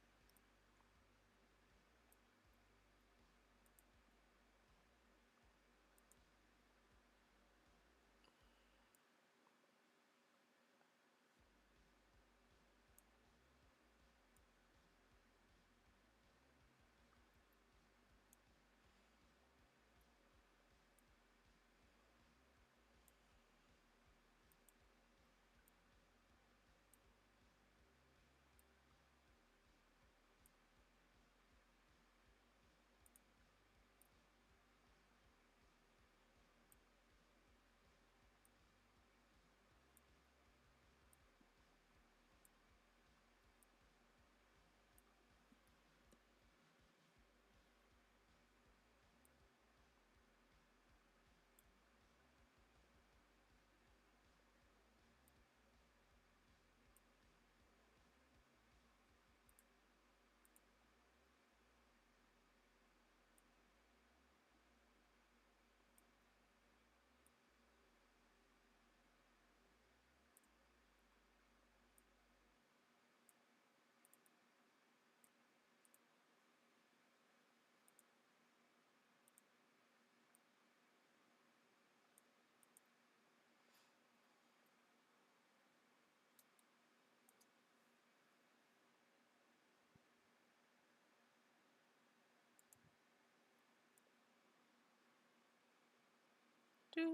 Love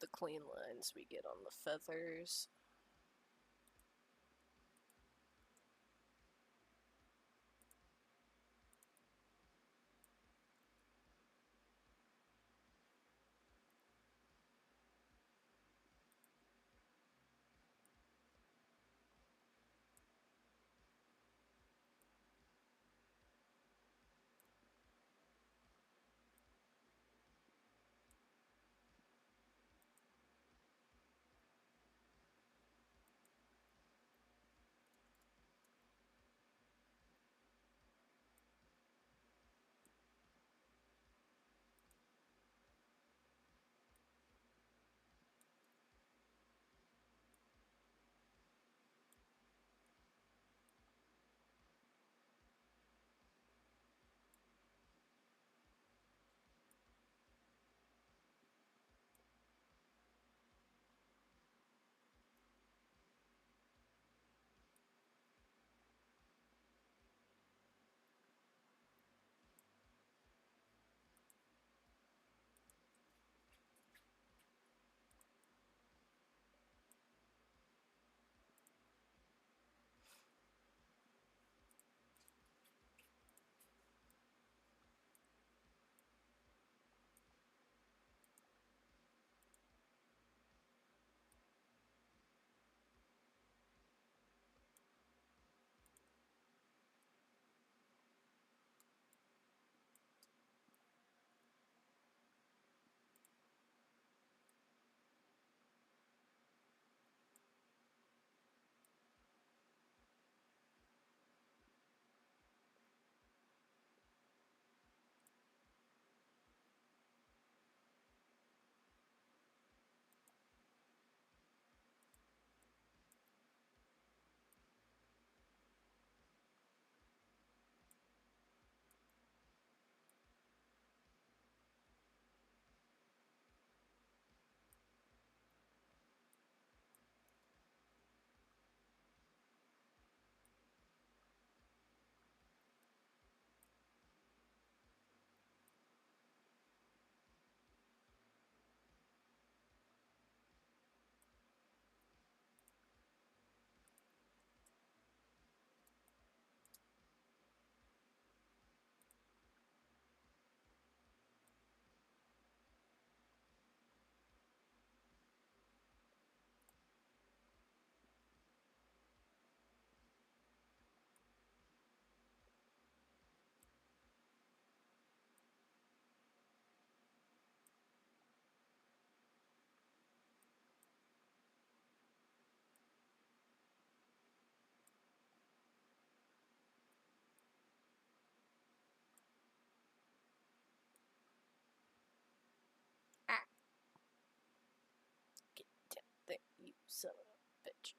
the clean lines we get on the feathers. Ah! Get down there, you son of a bitch.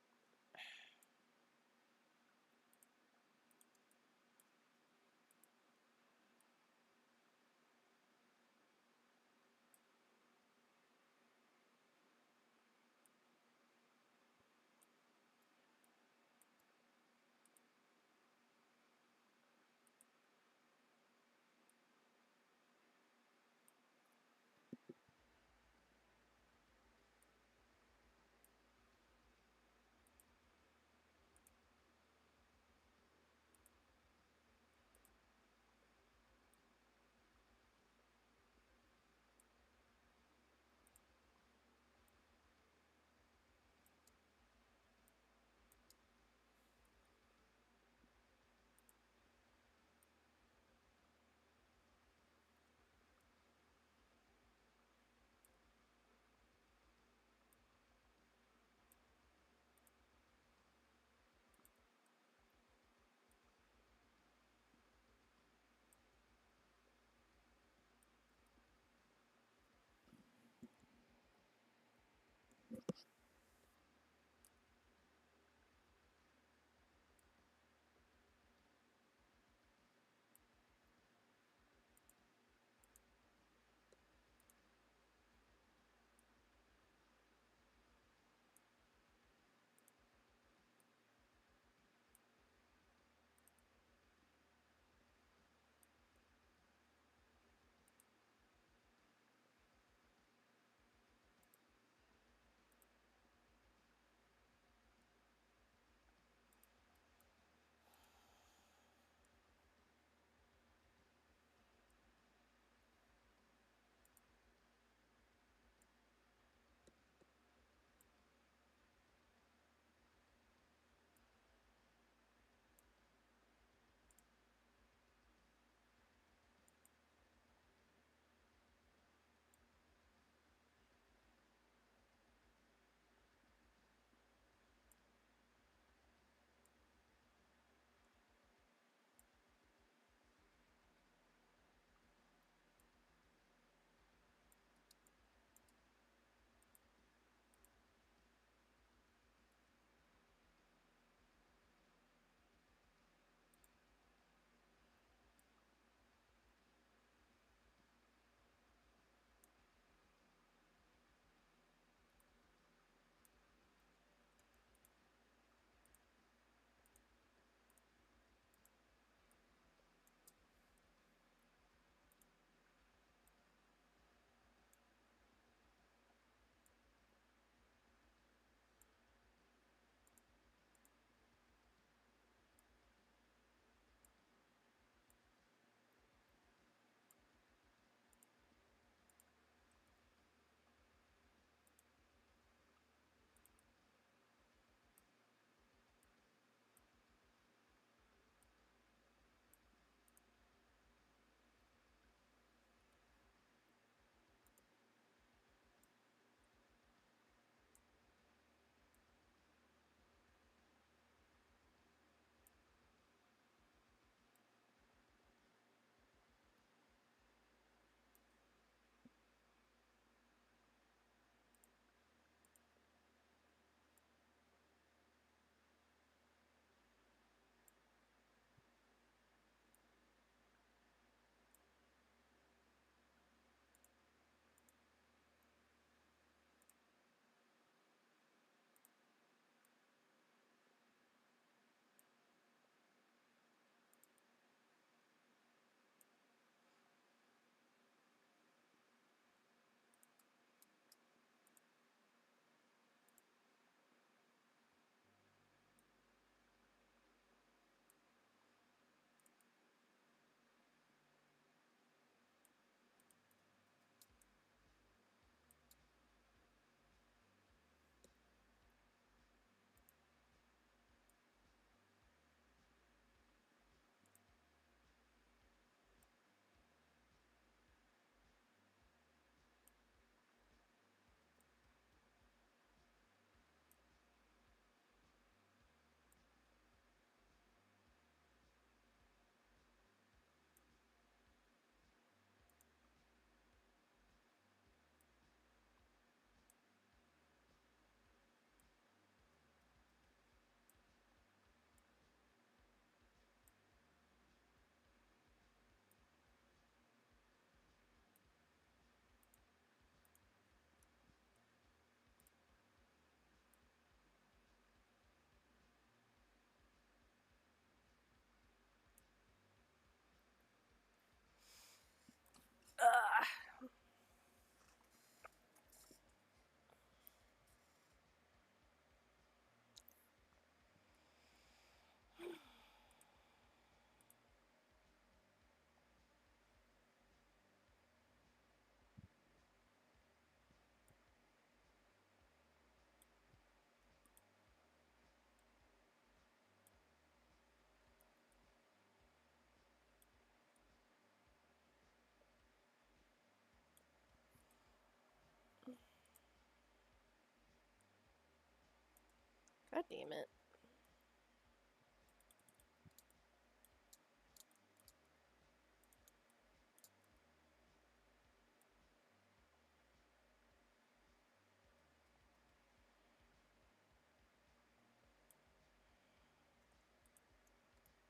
God damn it.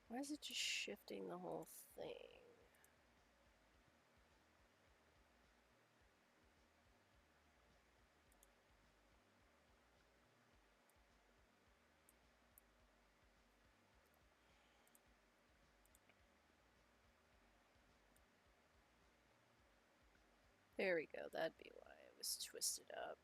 Why is it just shifting the whole thing? There we go, that'd be why it was twisted up.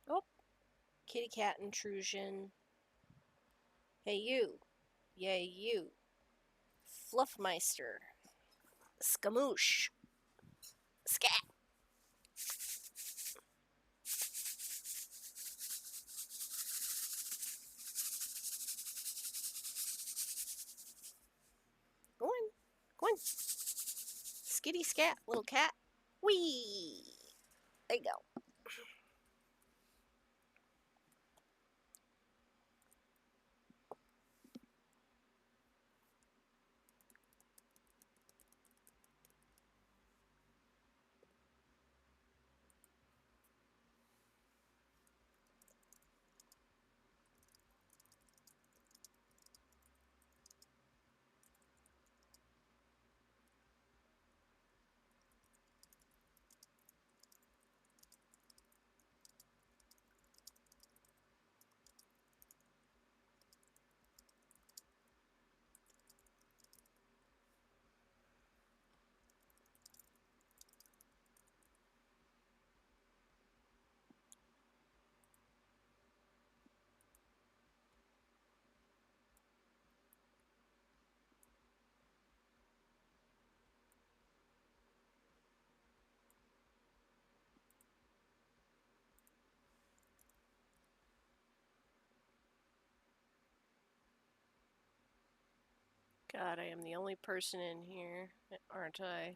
Oh, kitty cat intrusion. Hey you. Yay you. Fluffmeister. Skamoosh. Scat. Go on. Go on. Skitty scat, little cat. Whee! There you go. God, I am the only person in here, aren't I?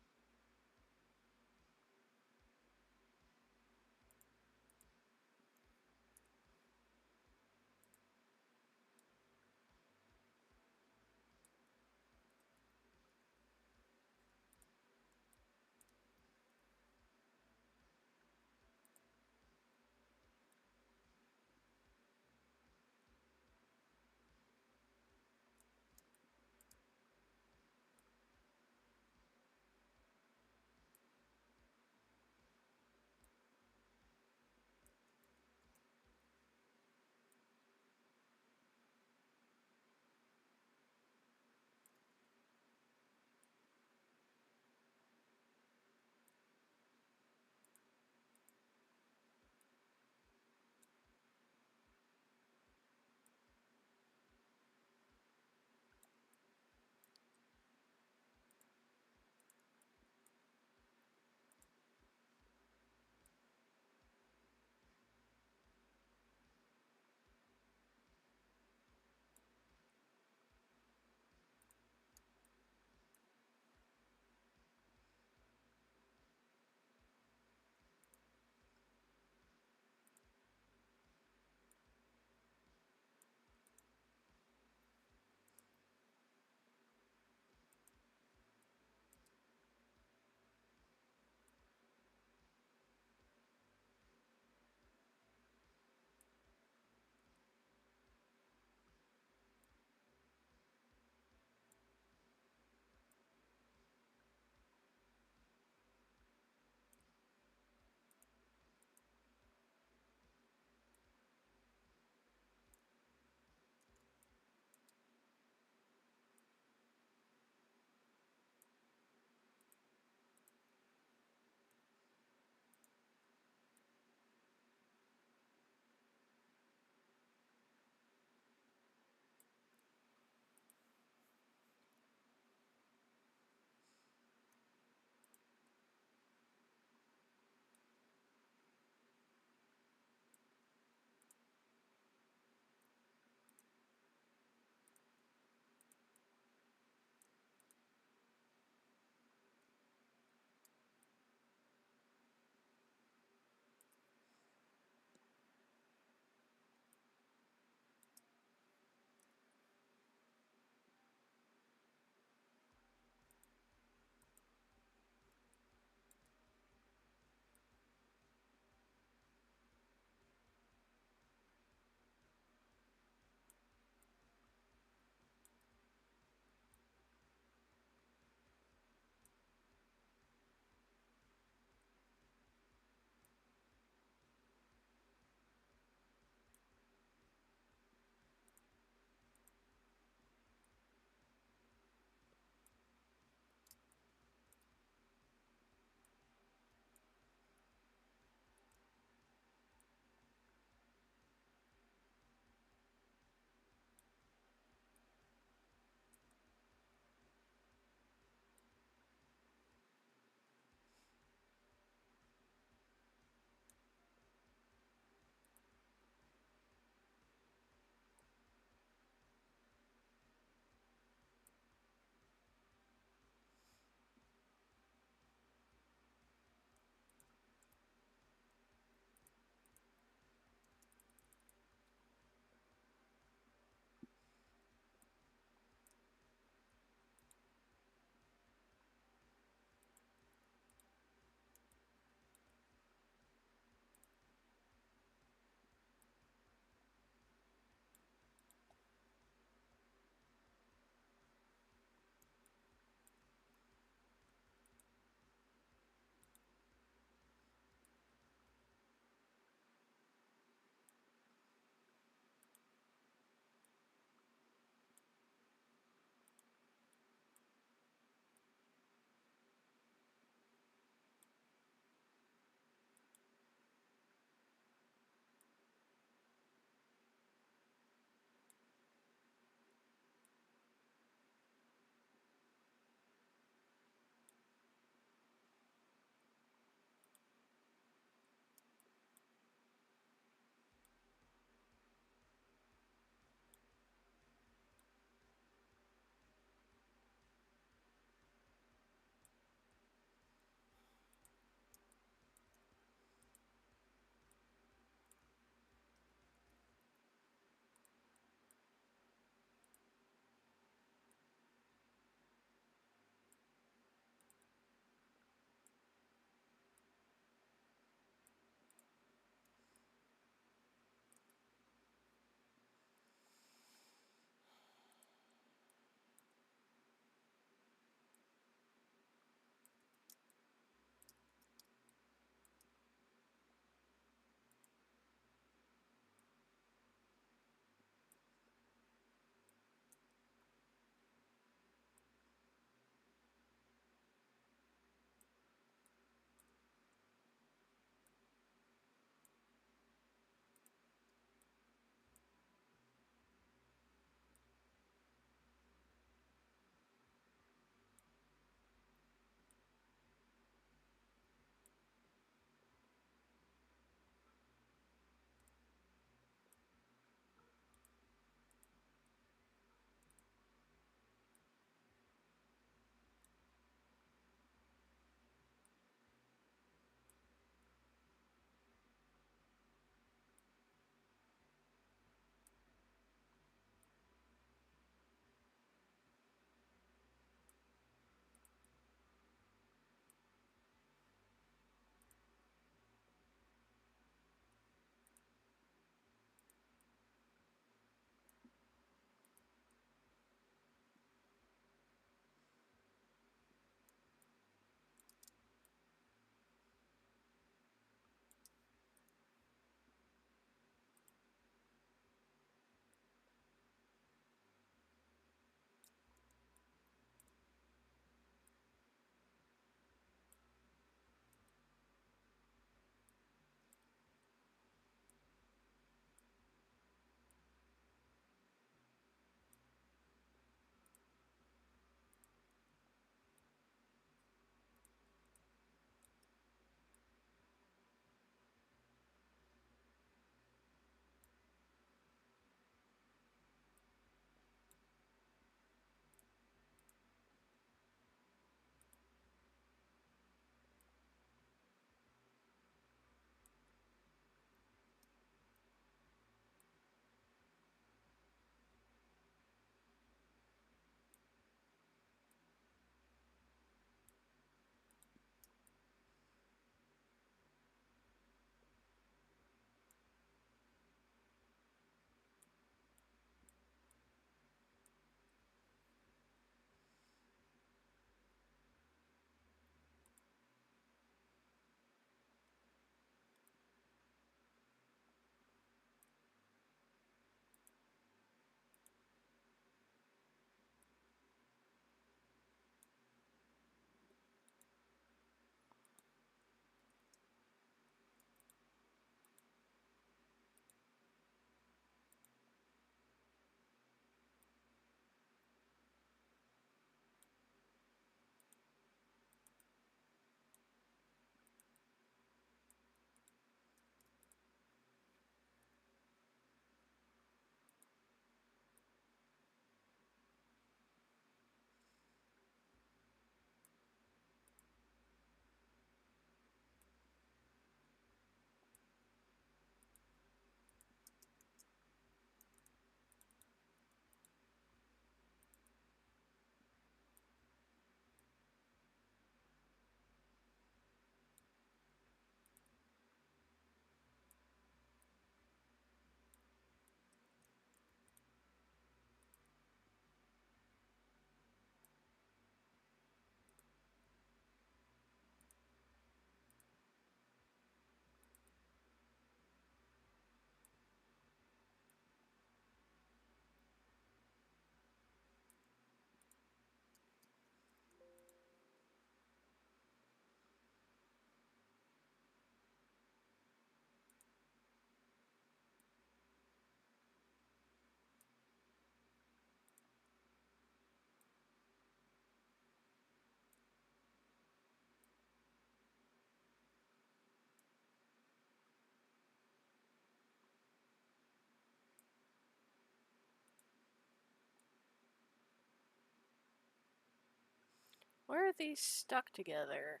Where are these stuck together?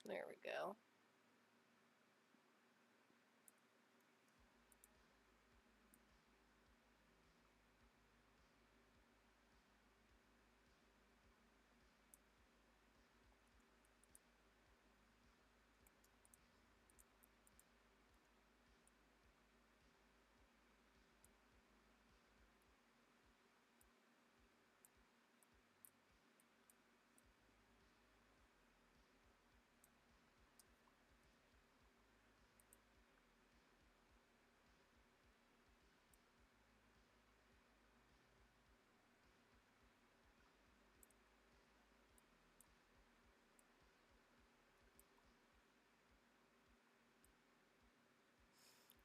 There we go.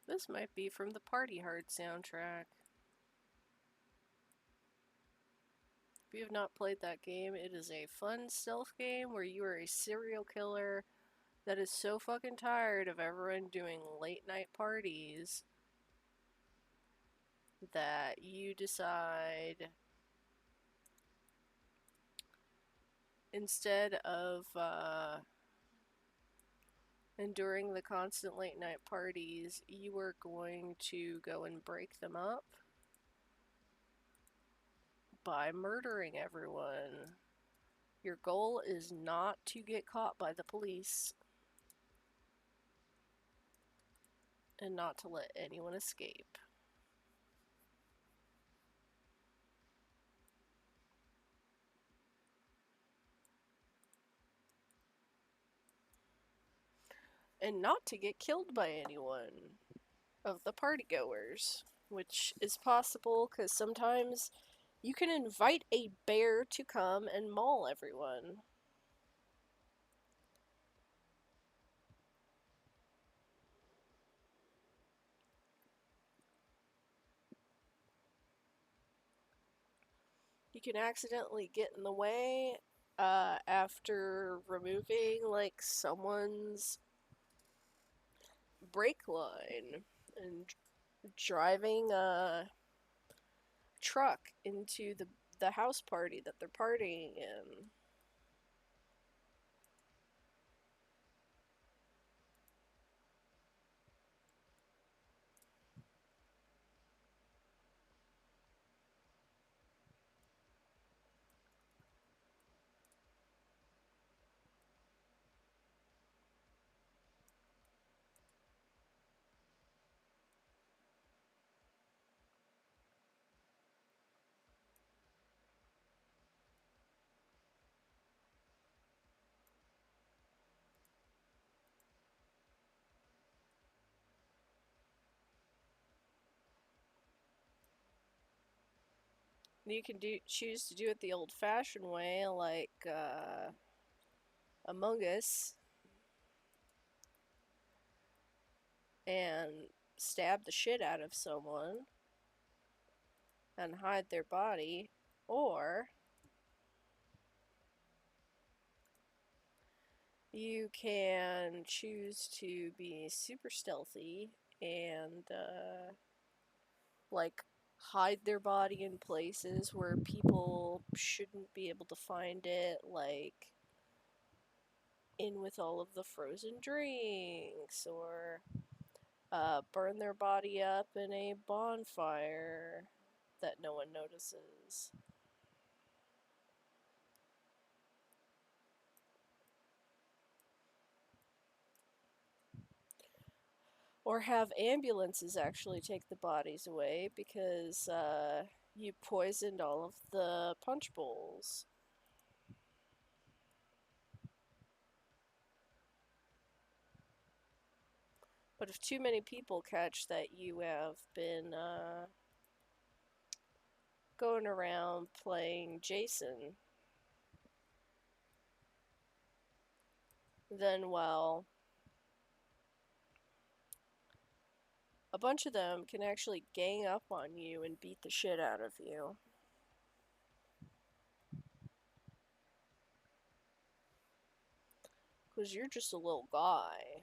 This might be from the Party Hard soundtrack. If you have not played that game, it is a fun stealth game where you are a serial killer that is so fucking tired of everyone doing late night parties that you decide, instead of enduring the constant late night parties, you are going to go and break them up by murdering everyone. Your goal is not to get caught by the police and not to let anyone escape. And not to get killed by anyone of the partygoers, which is possible because sometimes you can invite a bear to come and maul everyone. You can accidentally get in the way after removing like someone's brake line and driving a truck into the house party that they're partying in. You can choose to do it the old-fashioned way, like Among Us, and stab the shit out of someone and hide their body, or you can choose to be super stealthy and like hide their body in places where people shouldn't be able to find it, like in with all of the frozen drinks, or burn their body up in a bonfire that no one notices. Or have ambulances actually take the bodies away because you poisoned all of the punch bowls. But if too many people catch that you have been going around playing Jason, then, well, a bunch of them can actually gang up on you and beat the shit out of you. Because you're just a little guy.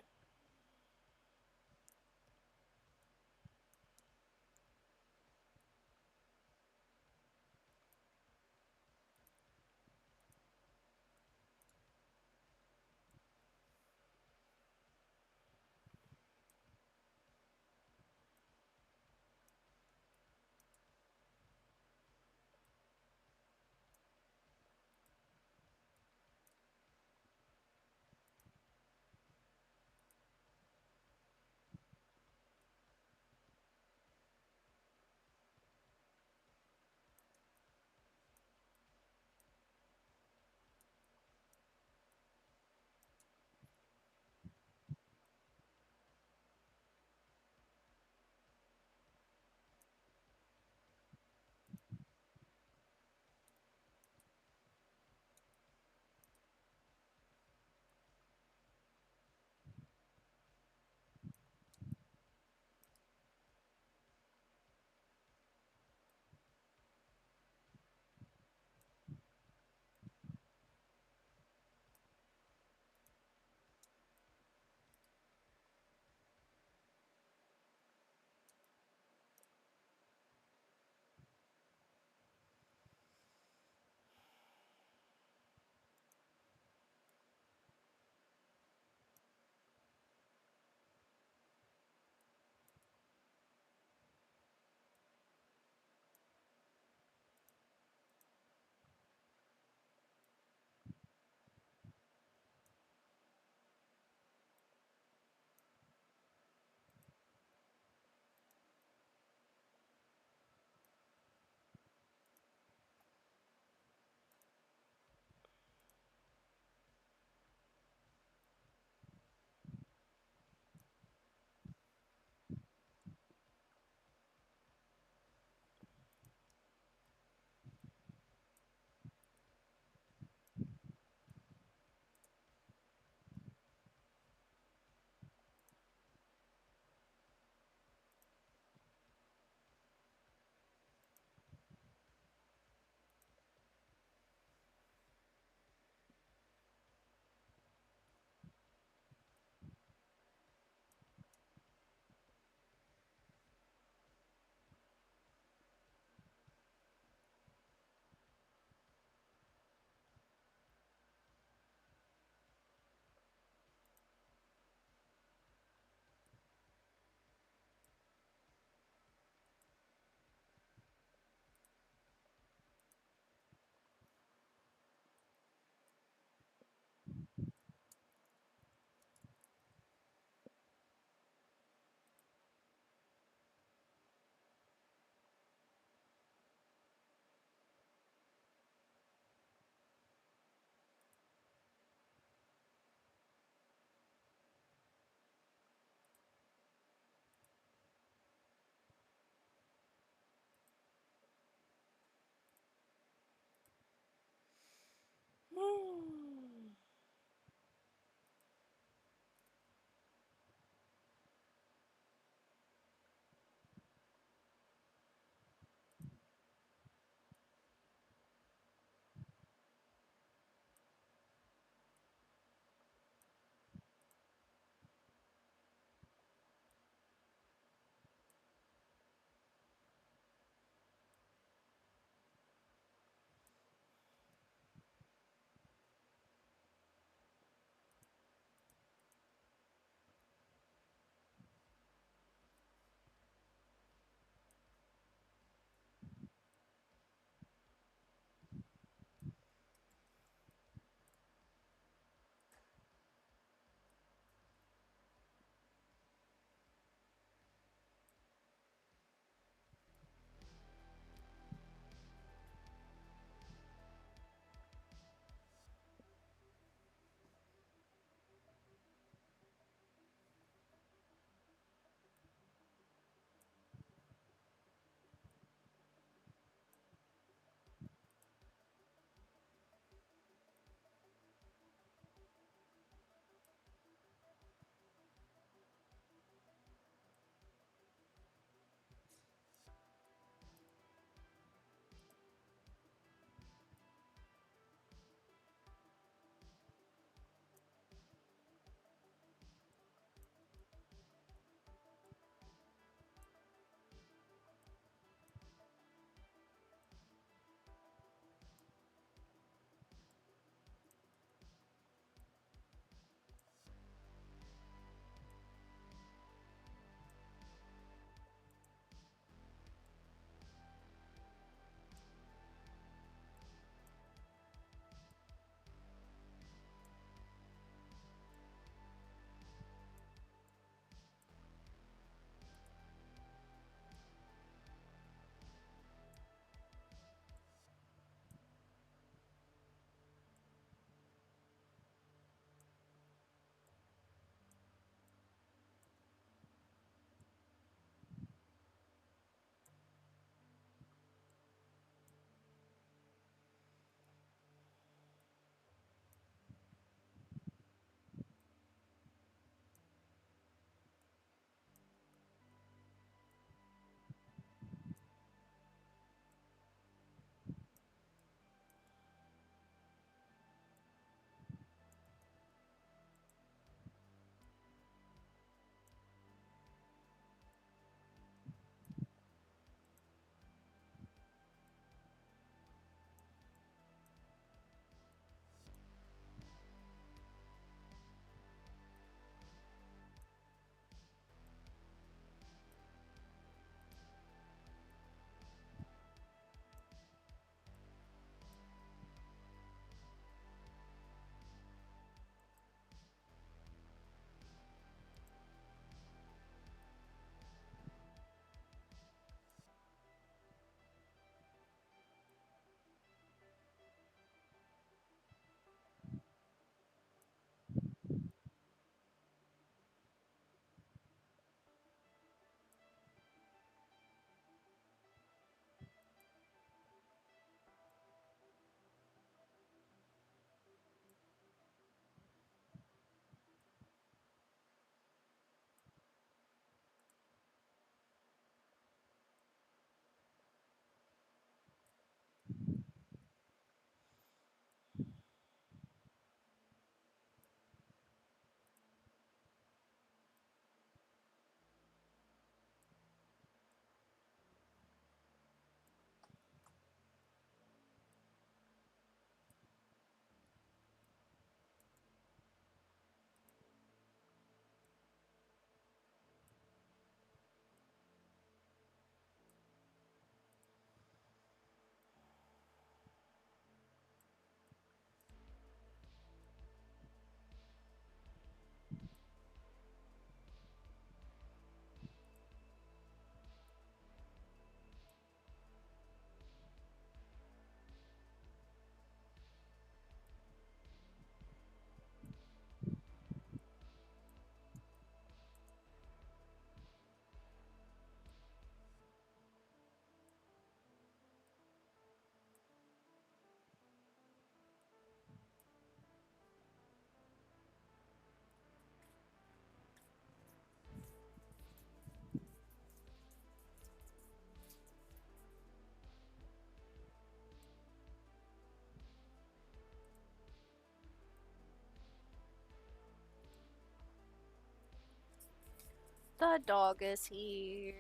The dog is here.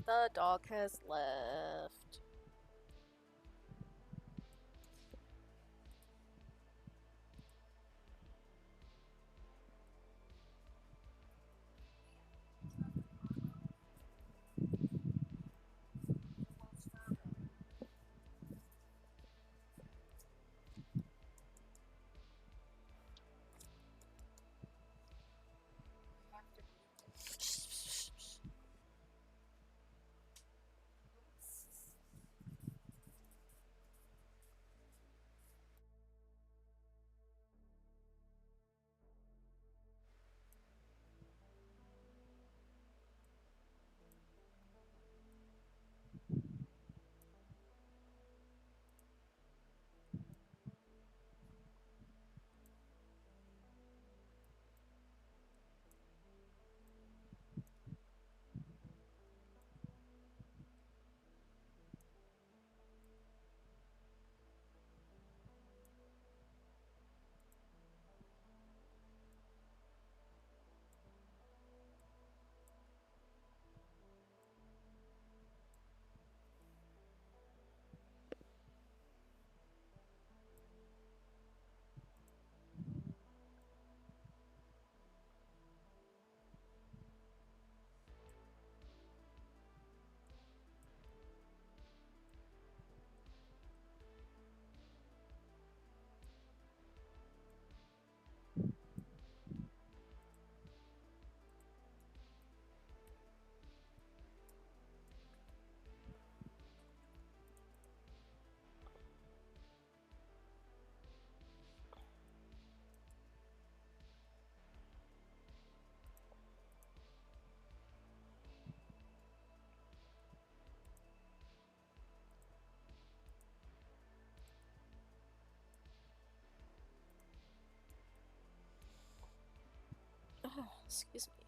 The dog has left. Oh, excuse me.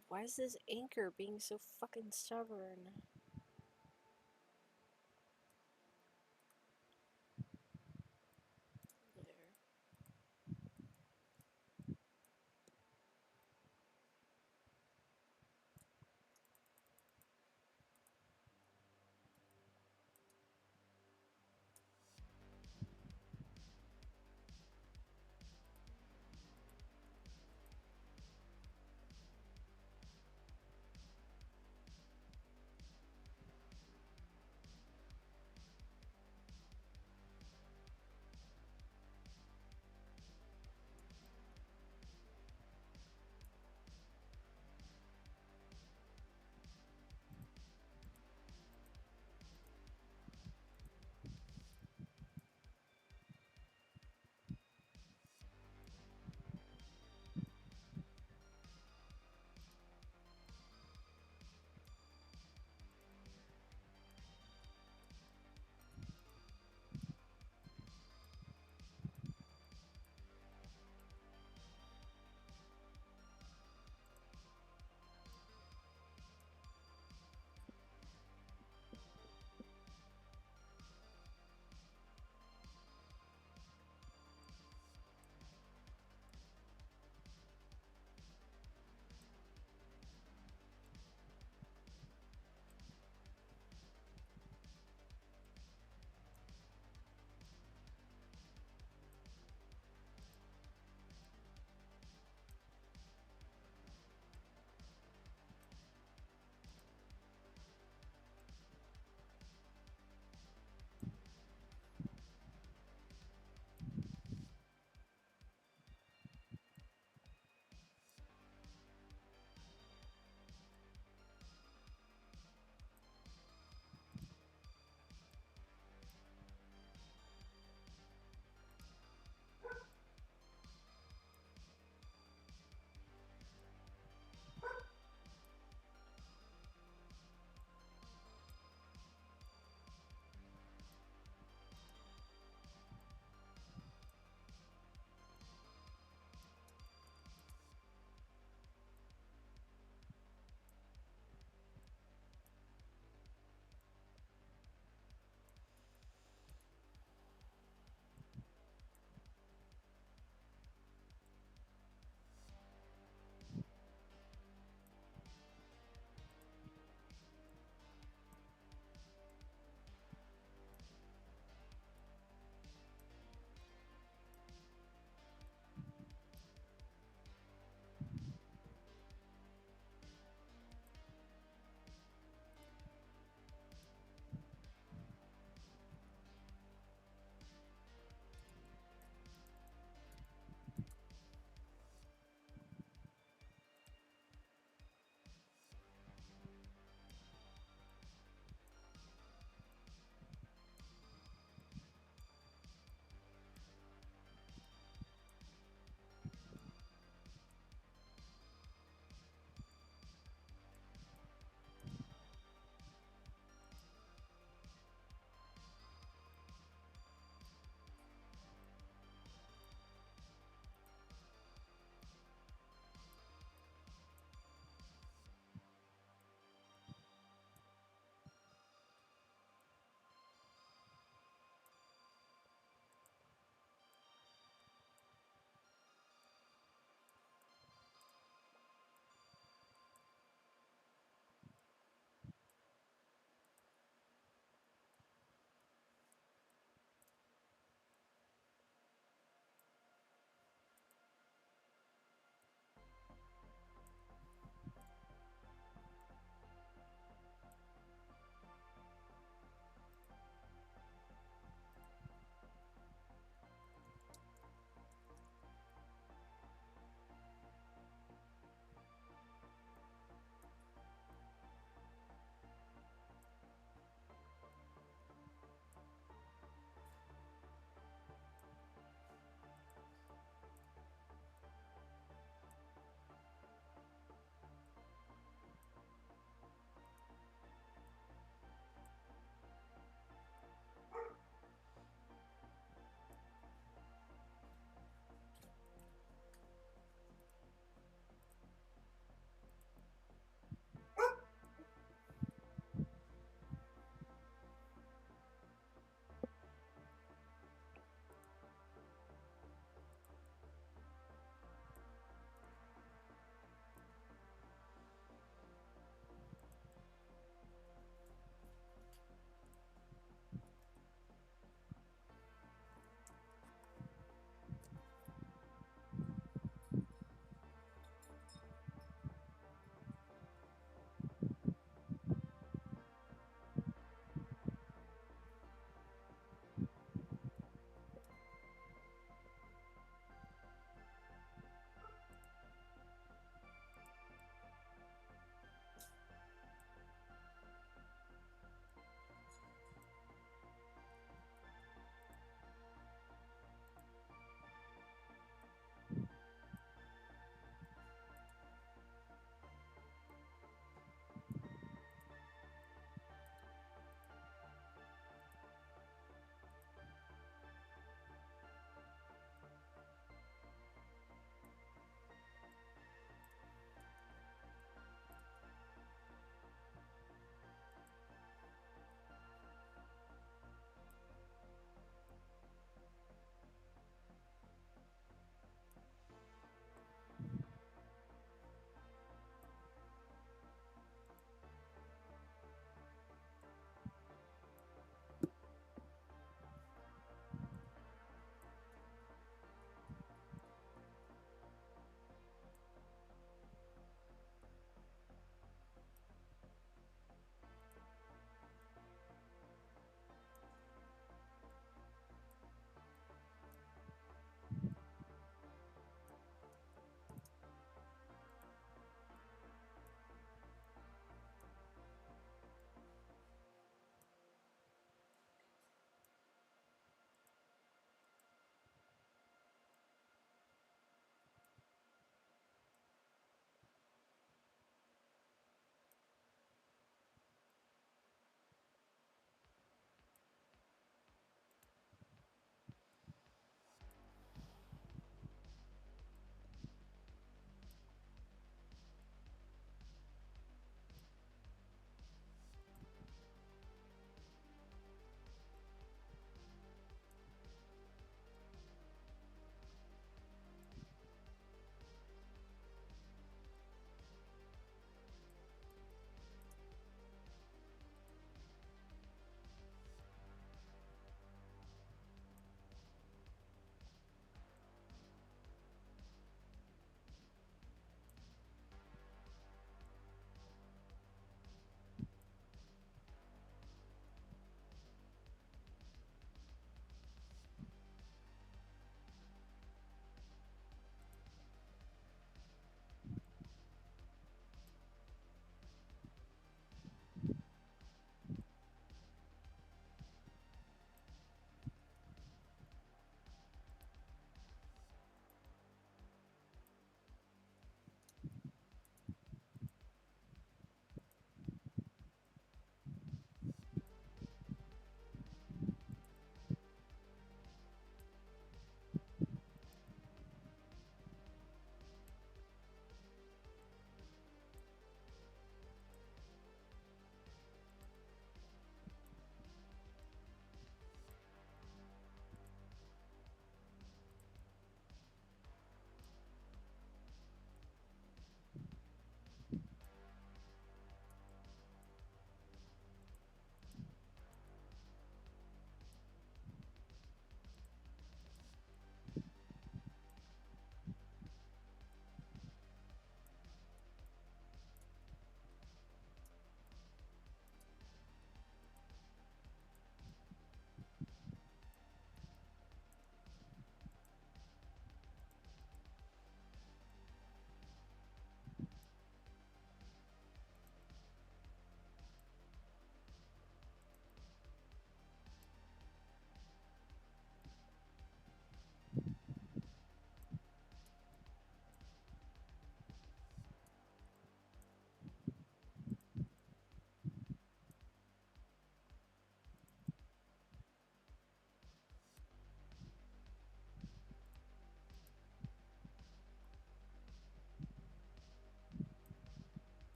God, why is this anchor being so fucking stubborn? There.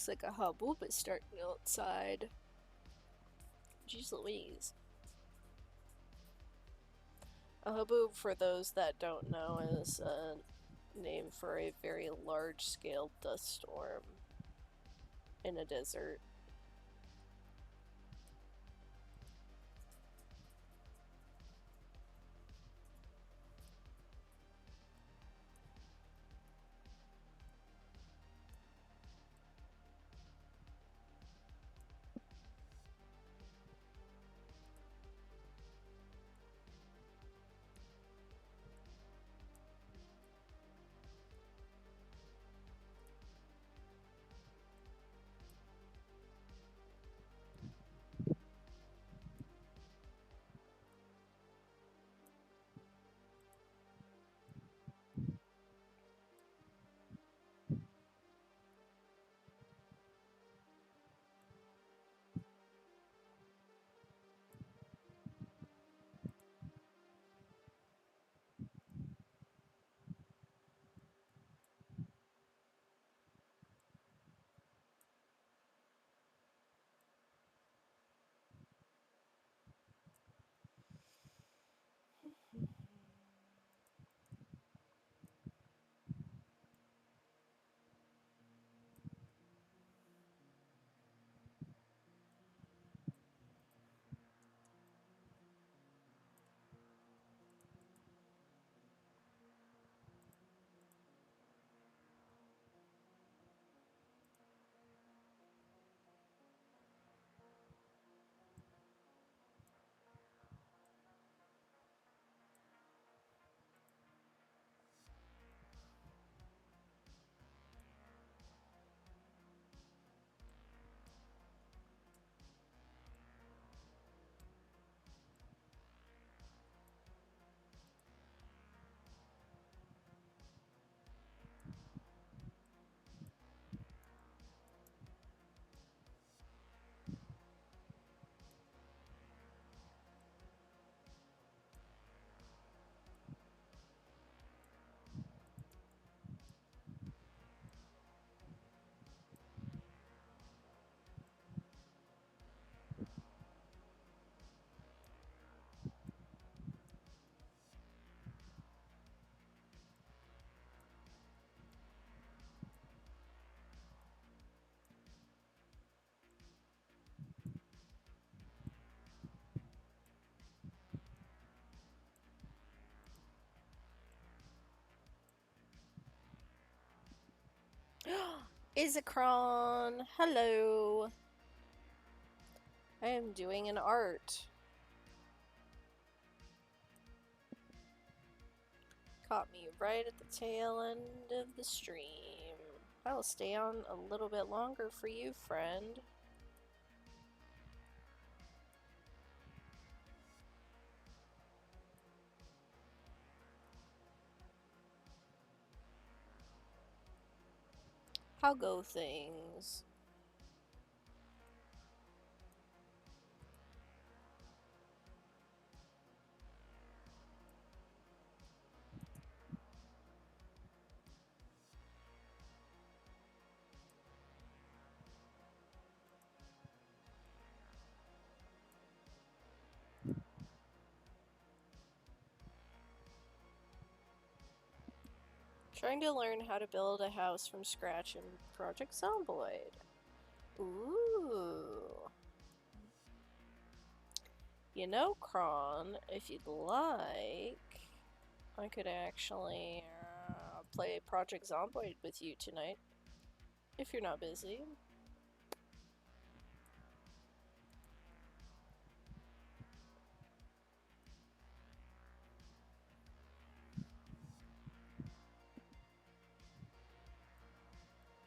Looks like a haboob is starting outside. Jeez Louise. A haboob, for those that don't know, is a name for a very large-scale dust storm in a desert. Isakron, hello. I am doing an art. Caught me right at the tail end of the stream. I'll stay on a little bit longer for you, friend. How go things? Trying to learn how to build a house from scratch in Project Zomboid. Ooh. You know, Kron, if you'd like, I could actually play Project Zomboid with you tonight, if you're not busy.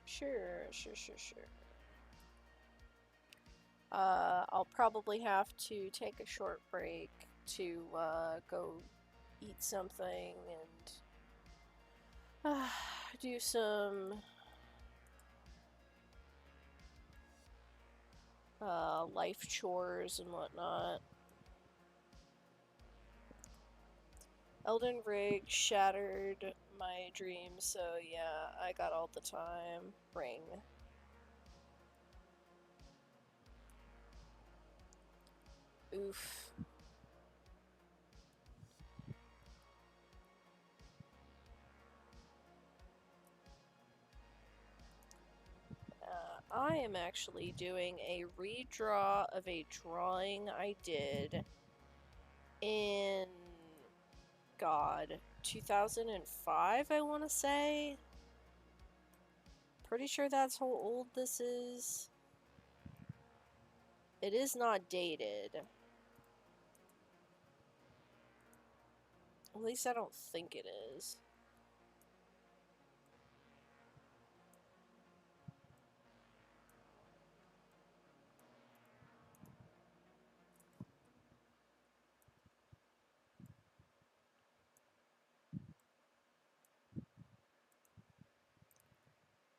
Sure. I'll probably have to take a short break to go eat something and do some life chores and whatnot. Elden Ring shattered my dreams, so yeah, I got all the time. Ring. Oof. I am actually doing a redraw of a drawing I did in, God, 2005, I want to say. Pretty sure that's how old this is. It is not dated. At least I don't think it is.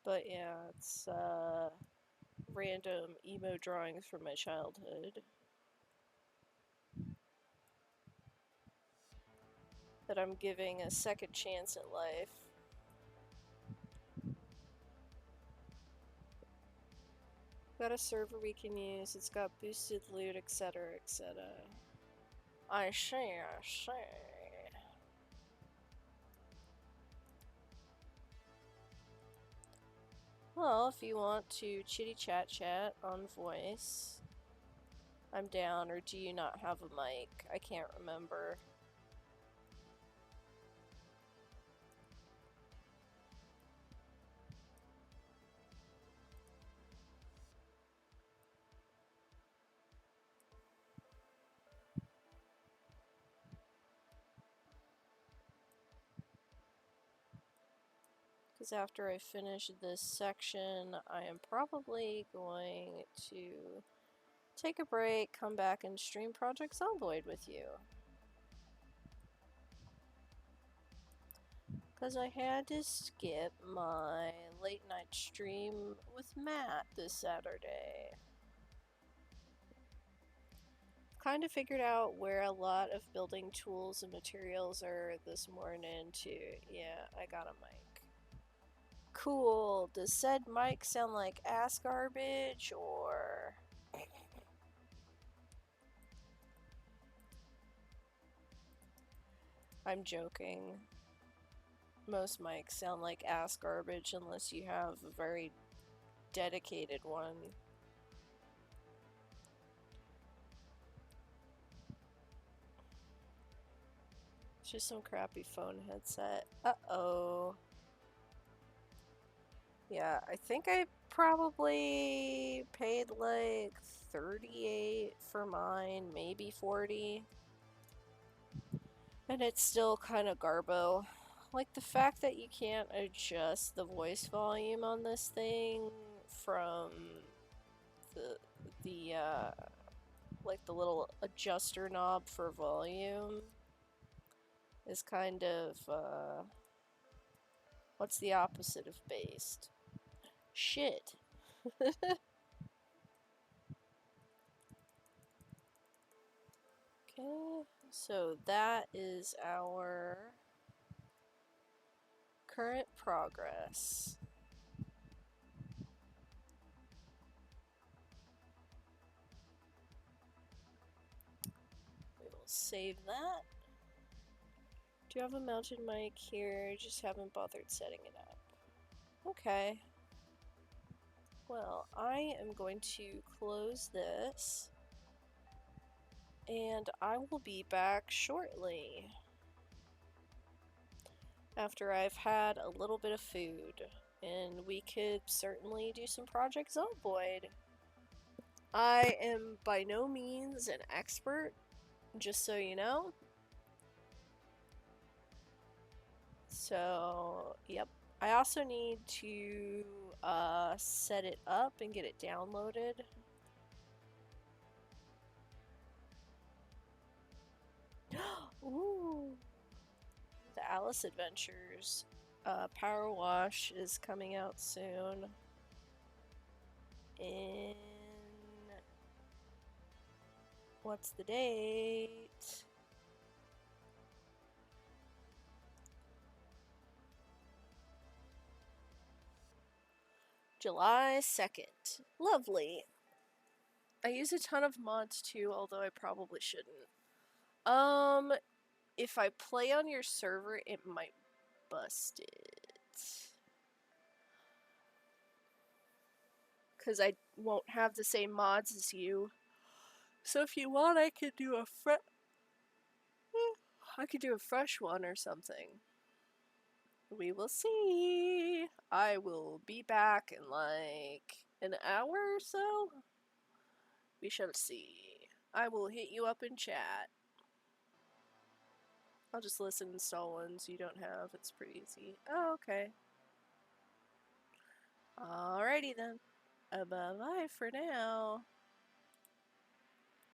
But yeah, it's random emo drawings from my childhood that I'm giving a second chance at life. Got a server we can use, it's got boosted loot, etc, etc. I see, I see. Well, if you want to chitty chat on voice, I'm down, or do you not have a mic? I can't remember. Because after I finish this section, I am probably going to take a break, come back, and stream Project Zomboid with you. Because I had to skip my late night stream with Matt this Saturday. Kind of figured out where a lot of building tools and materials are this morning, too. Yeah, I got a mic. Cool. Does said mic sound like ass garbage, or... I'm joking. Most mics sound like ass garbage unless you have a very dedicated one. It's just some crappy phone headset. Uh-oh. Yeah, I think I probably paid like $38 for mine, maybe $40. And it's still kind of garbo. Like the fact that you can't adjust the voice volume on this thing from the like the little adjuster knob for volume is kind of what's the opposite of based? Shit. Okay, so that is our current progress. We will save that. Do you have a mounted mic here? Just haven't bothered setting it up. Okay. Well, I am going to close this, and I will be back shortly after I've had a little bit of food, and we could certainly do some Project Zomboid. I am by no means an expert, just so you know. So, yep. I also need to set it up and get it downloaded. Ooh. The Alice Adventures Power Wash is coming out soon. In... what's the date? July 2nd. Lovely. I use a ton of mods too, although I probably shouldn't. If I play on your server, it might bust it. Because I won't have the same mods as you. So if you want, I could do a fresh one or something. We will see. I will be back in like an hour or so. We shall see. I will hit you up in chat. I'll just listen and install ones you don't have. It's pretty easy. Oh, okay. Alrighty then. Bye-bye for now.